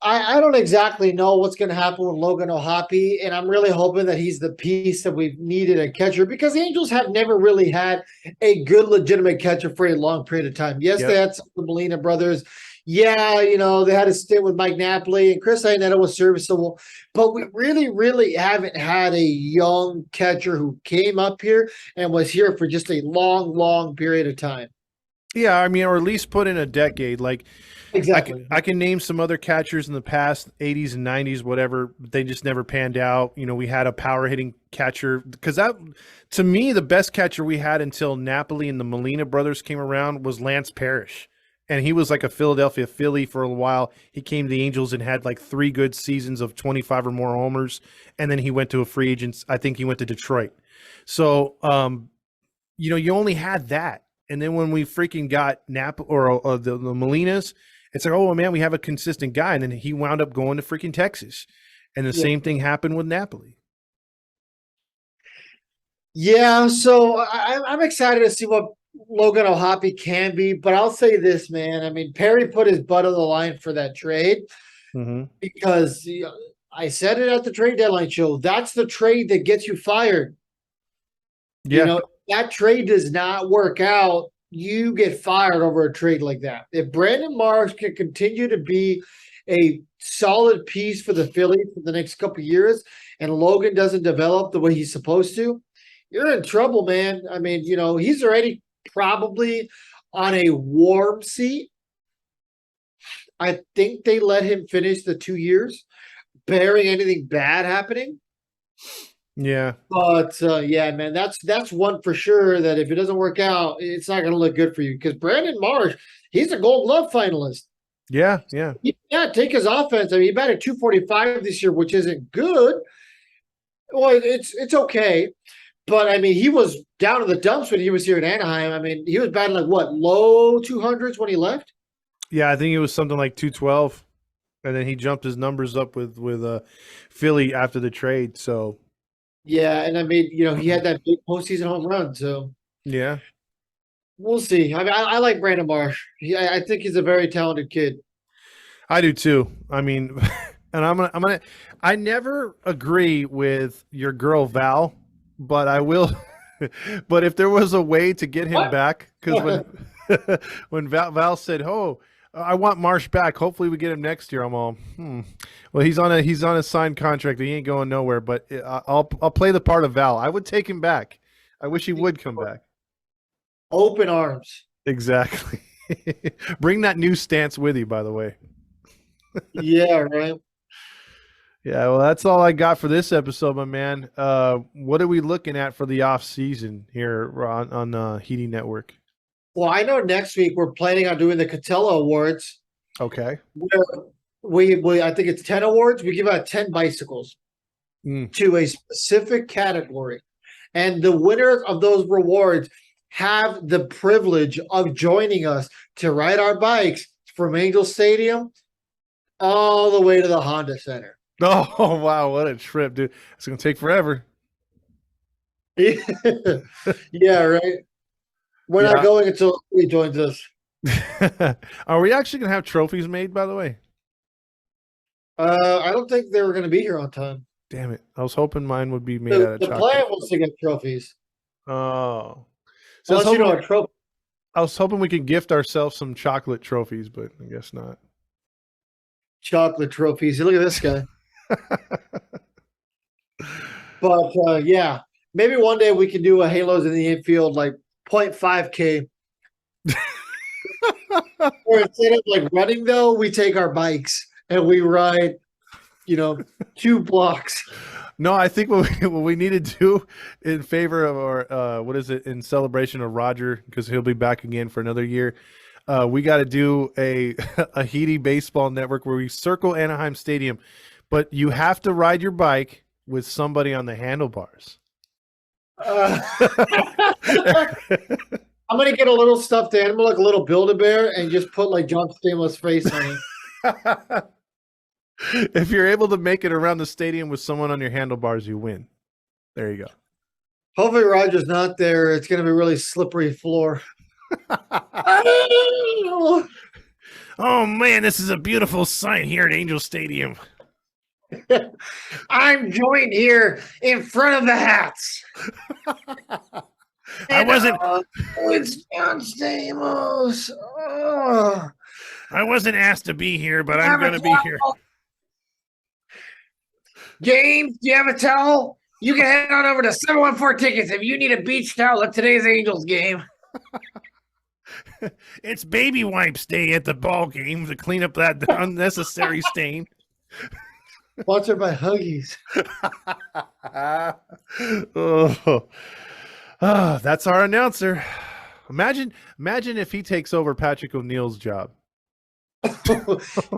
I don't exactly know what's going to happen with Logan O'Hoppe, and I'm really hoping that he's the piece that we've needed at catcher because the Angels have never really had a good, legitimate catcher for a long period of time. Yes, They had some of the Molina brothers. Yeah, they had a stint with Mike Napoli, and Chris Iannetta was serviceable, but we really, really haven't had a young catcher who came up here and was here for just a long, long period of time. Yeah, or at least put in a decade. Like, exactly. I can name some other catchers in the past, 80s and 90s, whatever. They just never panned out. We had a power hitting catcher because that, to me, the best catcher we had until Napoli and the Molina brothers came around was Lance Parrish. And he was like a Philadelphia Philly for a while. He came to the Angels and had like 3 good seasons of 25 or more homers. And then he went to a free agent. I think he went to Detroit. So, you only had that. And then when we freaking got Napa or the Molinas, it's like, oh, man, we have a consistent guy. And then he wound up going to freaking Texas. And the same thing happened with Napoli. Yeah, so I'm excited to see what Logan O'Hoppe can be. But I'll say this, man. Perry put his butt on the line for that trade because I said it at the trade deadline show. That's the trade that gets you fired. Yeah. That trade does not work out. you get fired over a trade like that. If Brandon Marsh can continue to be a solid piece for the Phillies for the next couple of years, and Logan doesn't develop the way he's supposed to, you're in trouble, man. I mean, he's already probably on a warm seat. I think they let him finish the 2 years, bearing anything bad happening. Yeah. But yeah, man, that's one for sure that if it doesn't work out, it's not going to look good for you because Brandon Marsh, he's a Gold Glove finalist. Yeah. Yeah. Yeah, take his offense. I mean, he batted 245 this year, which isn't good. Well, it's okay. But I mean, he was down in the dumps when he was here in Anaheim. I mean, he was batting like what, low 200s when he left? Yeah. I think it was something like 212. And then he jumped his numbers up with Philly after the trade. So Yeah, and I mean, he had that big postseason home run. So yeah, we'll see. I mean, I like Brandon Marsh. I think he's a very talented kid. I do too. I mean, and I never agree with your girl Val, but I will. But if there was a way to get him What? back, because when Val said, "Oh, I want Marsh back. Hopefully, we get him next year." I'm all, Well, he's on a signed contract. He ain't going nowhere. But I'll play the part of Val. I would take him back. I wish he would come back. Open arms. Exactly. Bring that new stance with you, by the way. Yeah, right. Yeah, well, that's all I got for this episode, my man. What are we looking at for the off season here on Heating Network? Well, I know next week we're planning on doing the Catella Awards. Okay. Where we I think it's 10 awards. We give out 10 bicycles to a specific category. And the winners of those rewards have the privilege of joining us to ride our bikes from Angel Stadium all the way to the Honda Center. Oh, wow. What a trip, dude. It's going to take forever. Yeah, right. We're not going until he joins us. Are we actually going to have trophies made, by the way? I don't think they were going to be here on time. Damn it. I was hoping mine would be made out of The chocolate. plan was to get trophies. Oh. So Unless you know a trophy. I was hoping we could gift ourselves some chocolate trophies, but I guess not. Chocolate trophies. Look at this guy. But yeah, maybe one day we can do a Halos in the Infield like 0.5K. Or instead of like running though, we take our bikes and we ride, 2 blocks. No, I think what we need to do in favor of our in celebration of Roger, because he'll be back again for another year. We got to do a Heaty Baseball Network where we circle Anaheim Stadium, but you have to ride your bike with somebody on the handlebars. I'm gonna get a little stuffed animal, like a little Build-A-Bear, and just put like John Stamos' face on it. If you're able to make it around the stadium with someone on your handlebars, you win. There you go. Hopefully Roger's not there. It's gonna be really slippery floor. Oh man, this is a beautiful sight here at Angel Stadium. I'm joined here in front of the hats. I wasn't. It's John Stamos. Oh. I wasn't asked to be here, but I'm going to be here. James, do you have a towel? You can head on over to 714 Tickets if you need a beach towel at today's Angels game. It's baby wipes day at the ball game to clean up that unnecessary stain. Sponsored by Huggies. That's our announcer. Imagine if he takes over Patrick O'Neill's job.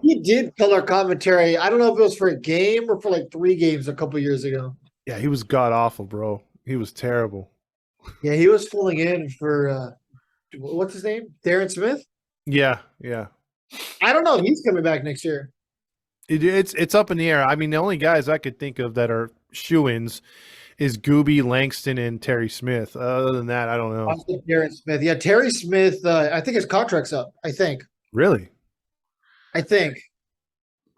He did color commentary. I don't know if it was for a game or for like 3 games a couple years ago. Yeah, he was god awful, bro. He was terrible. Yeah, he was filling in for what's his name? Darren Smith? Yeah. I don't know if he's coming back next year. It's up in the air. I mean, the only guys I could think of that are shoo-ins is Gooby, Langston, and Terry Smith. Other than that, I don't know. I think Darren Smith. Yeah, Terry Smith, I think his contract's up, I think. Really? I think.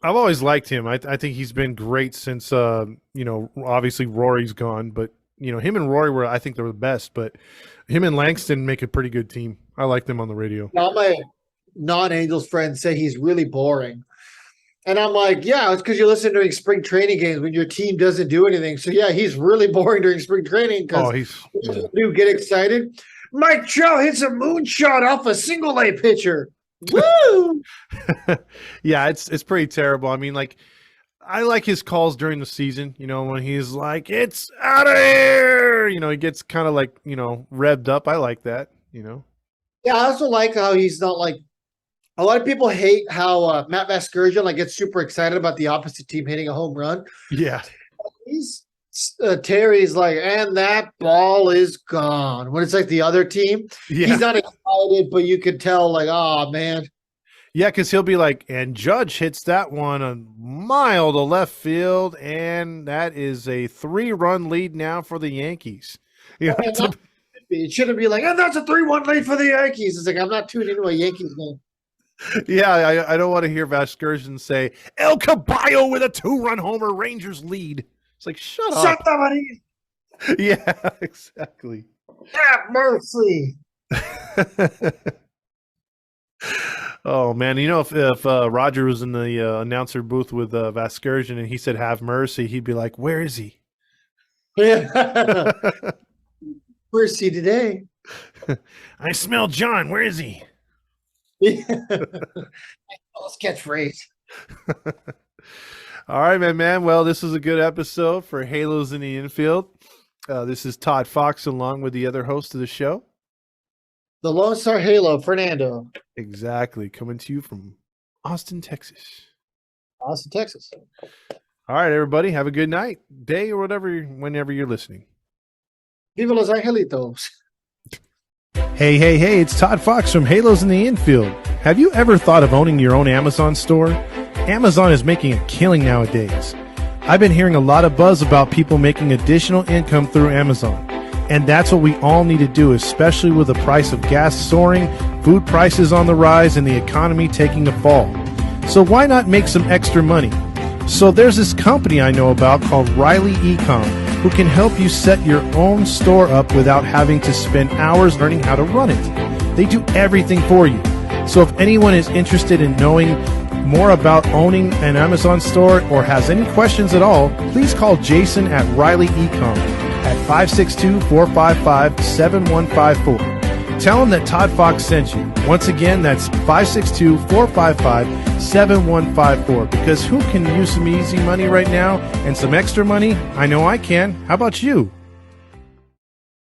I've always liked him. I think he's been great since obviously Rory's gone, but him and Rory were, I think they were the best, but him and Langston make a pretty good team. I like them on the radio. All my non-Angels friends say he's really boring. And I'm like, yeah, it's because you listen during spring training games when your team doesn't do anything. So, yeah, he's really boring during spring training because you get excited. Mike Trout hits a moonshot off a single-A pitcher. Woo! Yeah, it's pretty terrible. I mean, like, I like his calls during the season, when he's like, it's out of here. He gets kind of like, revved up. I like that, Yeah, I also like how he's not like, a lot of people hate how Matt Vasgersian gets super excited about the opposite team hitting a home run. Yeah. Terry's like, and that ball is gone. When it's like the other team, he's not excited, but you could tell like, oh, man. Yeah, because he'll be like, and Judge hits that one a mile to left field, and that is a 3-run lead now for the Yankees. It shouldn't be like, and that's a 3-1 lead for the Yankees. It's like, I'm not tuning into a Yankees game. Yeah, I don't want to hear Vasgersian say, El Caballo with a 2-run homer, Rangers lead. It's like, shut up. Shut somebody. Yeah, exactly. Have mercy. Oh, man. If Roger was in the announcer booth with Vasgersian and he said, have mercy, he'd be like, where is he? Yeah. Mercy today. I smell John. Where is he? Yeah. Let's catchphrase. All right, man. Well, this was a good episode for Halos in the Infield. This is Todd Fox along with the other host of the show. The Lone Star Halo, Fernando. Exactly. Coming to you from Austin, Texas. Austin, Texas. All right, everybody. Have a good night, day, or whenever you're listening. Viva Los Angelitos. Hey, it's Todd Fox from Halos in the Infield. Have you ever thought of owning your own Amazon store? Amazon is making a killing nowadays. I've been hearing a lot of buzz about people making additional income through Amazon. And that's what we all need to do, especially with the price of gas soaring, food prices on the rise, and the economy taking a fall. So why not make some extra money? So there's this company I know about called Riley Ecom, who can help you set your own store up without having to spend hours learning how to run it. They do everything for you. So if anyone is interested in knowing more about owning an Amazon store or has any questions at all, please call Jason at Riley Ecom at 562-455-7154. Tell him that Todd Fox sent you. Once again, that's 562-455-7154, because who can use some easy money right now and some extra money? I know I can. How about you?